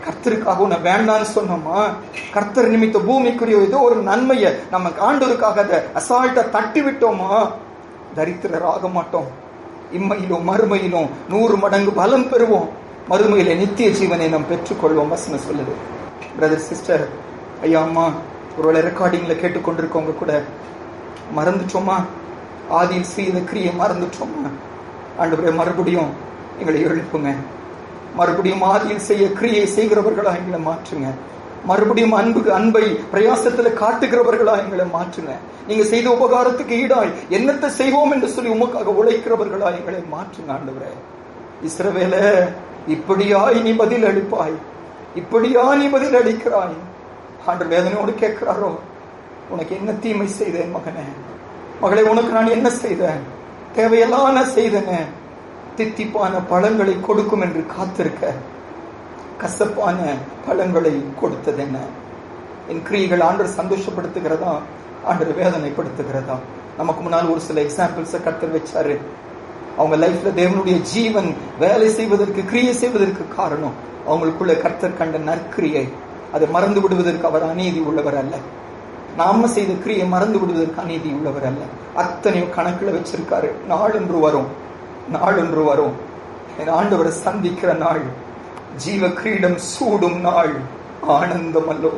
கர்த்தருக்காக உன்னை வேண்டான்னு சொன்னோமா? கர்த்தர் நிமித்த பூமிக்குரிய ஏதோ ஒரு நன்மையை நம்ம ஆண்டவருக்காக அதை அசால்ட்டா தட்டி விட்டோமா? தரித்திரர் ஆக மாட்டோம். இம்மையிலும் மறுமையிலும் 100 மடங்கு பலம் பெறுவோம். மறுமையில நித்திய ஜீவனை நாம் பெற்றுக்கொள்வோம். வசனம் சொல்லுது. பிரதர், சிஸ்டர், ஐயா, அம்மா, ஒருவேளை ரெக்கார்டிங்ல கேட்டுக்கொண்டிருக்கவங்க கூட மறந்துட்டோமா? ஆதியில் செய்த கிரியை மறந்துட்டோமா? ஆண்டவரே, மறுபடியும் எங்களை எழுப்புங்க. மறுபடியும் ஆதியில் செய்ய கிரியை செய்கிறவர்களா எங்களை மாற்றுங்க. மறுபடியும் அன்பை பிரயாசத்துல காட்டுகிறவர்களா எங்களை மாற்றுங்க. நீங்க செய்த உபகாரத்துக்கு ஈடாய் என்னத்தை செய்வோம் என்று சொல்லி உமக்காக உழைக்கிறவர்களா எங்களை மாற்றுங்க. ஆண்டவரே, இஸ்ரவேலே, இப்படியாய் நீ பதில் அளிப்பாய், இப்படியா நீ பதில் அளிக்கிறாய். ஆண்டவர் வேதனையோடு கேட்கிறாரோ, உனக்கு என்ன தீமை செய்தேன் மகனே, மகளே, உனக்கு நான் என்ன செய்தேன்? தேவையெல்லாம் நான் செய்தேனே. தித்திப்பான பழங்களை கொடுக்கும் என்று காத்திருக்க கசப்பான பழங்களை கொடுத்தது என்ன? என் கிரியைகள் ஆண்டவர் சந்தோஷப்படுத்துகிறதா, ஆண்டவர் வேதனைப்படுத்துகிறதா? நமக்கு முன்னால் ஒரு சில எக்ஸாம்பிள்ஸை கர்த்தர் வச்சாரு. அவங்க லைஃப்ல தேவனுடைய ஜீவன் வேலை செய்வதற்கு, கிரியை செய்வதற்கு காரணம் அவங்களுக்குள்ள கர்த்தர் கண்ட நற்கிரியை. அதை மறந்து விடுவதற்கு அவர் அநீதி உள்ளவர் அல்ல. நாம செய்த கிரியை மறந்து விடுவதற்கு அநீதி உள்ளவர் அல்ல. அத்தனையும் கணக்குல வச்சிருக்காரு. நாளொன்று வரும், நாளொன்று வரும், என் ஆண்டவரை சந்திக்கிற நாள், ஜீவ கிரீடம் சூடும் நாள், ஆனந்தம் அல்லோ.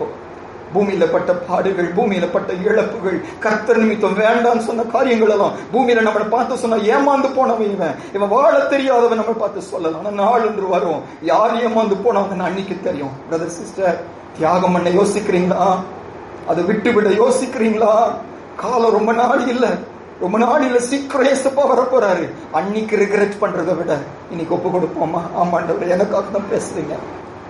பூமியில பட்ட பாடுகள், பூமியில பட்ட இழப்புகள், கர்த்தர் நிமித்தம் வேண்டாம் சொன்ன காரியங்கள் எல்லாம் பூமியில நம்மளை பார்த்து சொன்னா ஏமாந்து போனவன் இவன் வாழ தெரியாதவன் நம்ம பார்த்து சொல்லலாம். ஆனா நாள் ஒன்று வரும், யார் ஏமாந்து போனவங்க அன்னைக்கு தெரியும். பிரதர், சிஸ்டர், தியாகம் பண்ண யோசிக்கிறீங்களா? அதை விட்டுவிட யோசிக்கிறீங்களா? காலம் ரொம்ப நாள் இல்ல, ரொம்ப நாள் இல்ல, சீக்கிரம் ஏசப்பா வர போறாரு. அன்னைக்கு ரிக்ரெட் பண்றதை விட இன்னைக்கு ஒப்பு கொடுப்போமா? ஆமாண்டவரே, எனக்காக தான் பேசுறீங்க,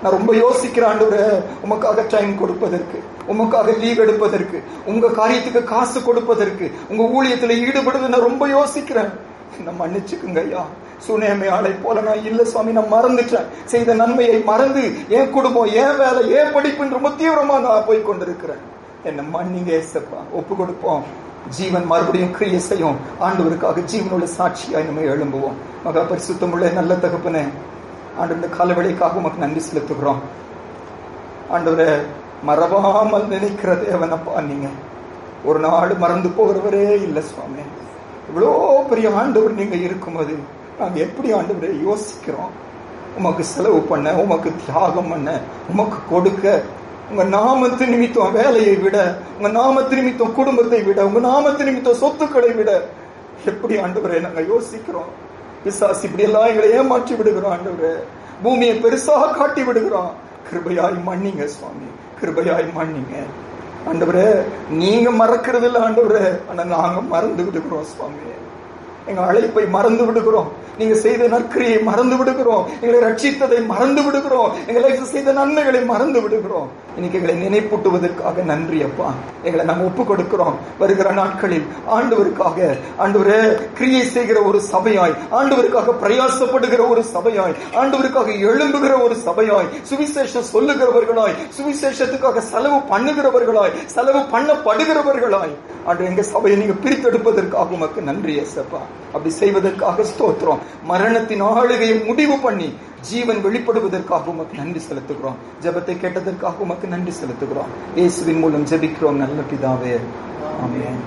நான் ரொம்ப யோசிக்கிறேன் ஆண்டவரே, உமக்காக டைம் கொடுப்பதற்கு, உமக்காக லீவ் எடுப்பதற்கு, உங்க காரியத்துக்கு காசு கொடுப்பதற்கு, உங்க ஊழியத்துல ஈடுபடுறது நான் ரொம்ப யோசிக்கிறேன், என்ன மன்னிச்சுக்குங்க ஐயா. சுனேமை ஆளை போல நான் இல்ல சுவாமி, நான் மறந்துட்டேன், செய்த நன்மையை மறந்து என் குடும்பம், என் வேலை, என் படிப்புன்னு ரொம்ப தீவிரமா நான் போய் கொண்டிருக்கிறேன், என்ன மன்னிங்க ஏசப்பா. ஒப்பு கொடுப்போம். ஜீவன் மறுபடியும் கிரியை செய்யும். ஆண்டவருக்காக ஜீவனுள்ள சாட்சியாய் நம்ம எழும்புவோம். மகா பரிசுத்தமுள்ள நல்ல தகப்பனே, ஆண்டு இந்த காலவெளிக்காக உமக்கு நன்றி செலுத்துகிறோம். ஆண்டவரை மறவாமல் நினைக்கிற தேவனப்பா, நீங்க ஒரு நாள் மறந்து போகிறவரே இல்லை சுவாமி. இவ்வளோ பெரிய ஆண்டவர் நீங்க இருக்கும்போது நாங்க எப்படி ஆண்டவரை யோசிக்கிறோம்? உமக்கு செலவு பண்ண, உமக்கு தியாகம் பண்ண, உமக்கு கொடுக்க உங்க நாமத்து நிமித்தம் வேலையை விட, உங்க நாமத்து நிமித்தம் குடும்பத்தை விட, உங்க நாமத்து நிமித்தம் சொத்துக்களை விட எப்படி ஆண்டவரே நாங்க யோசிக்கிறோம். பிசாசு இப்படி எல்லாம் எங்களை ஏமாற்றி விடுகிறோம் ஆண்டவரே. பூமியை பெருசாக காட்டி விடுகிறோம். கிருபையாய் மன்னிங்க சுவாமி, கிருபையாய் மன்னிங்க ஆண்டவரே. நீங்க மறக்கிறது இல்லை ஆண்டவரே, ஆனா நாங்க மறந்து விடுகிறோம் சுவாமி. எங்க அழைப்பை மறந்து விடுகிறோம். நீங்க செய்த நற்கிரியை மறந்து விடுகிறோம். எங்களை ரட்சித்ததை மறந்து விடுகிறோம். எங்களை செய்த நன்மைகளை மறந்து விடுகிறோம். இன்னைக்கு எங்களை நினைப்பூட்டுவதற்காக நன்றி அப்பா. எங்களை நாங்கள் ஒப்பு கொடுக்கிறோம். வருகிற நாட்களில் ஆண்டவருக்காக ஆண்டவரே கிரியை செய்கிற ஒரு சபையாய், ஆண்டவருக்காக பிரயாசப்படுகிற ஒரு சபையாய், ஆண்டவருக்காக எழும்புகிற ஒரு சபையாய், சுவிசேஷம் சொல்லுகிறவர்களாய், சுவிசேஷத்துக்காக செலவு பண்ணுகிறவர்களாய், செலவு பண்ணப்படுகிறவர்களாய் ஆண்டு எங்க சபையை நீங்க பிரித்தெடுப்பதற்காக உமக்கு நன்றி ஏசப்பா. அப்படி செய்வதற்காக ஸ்தோத்திரம். மரணத்தின் ஆளுகையை முடிவு பண்ணி ஜீவன் வெளிப்படுவதற்காக உமக்கு நன்றி செலுத்துகிறோம். ஜெபத்தை கேட்டதற்காக உமக்கு நன்றி செலுத்துகிறோம். இயேசுவின் மூலம் ஜெபிக்கிறோம் நல்ல பிதாவே, ஆமென்.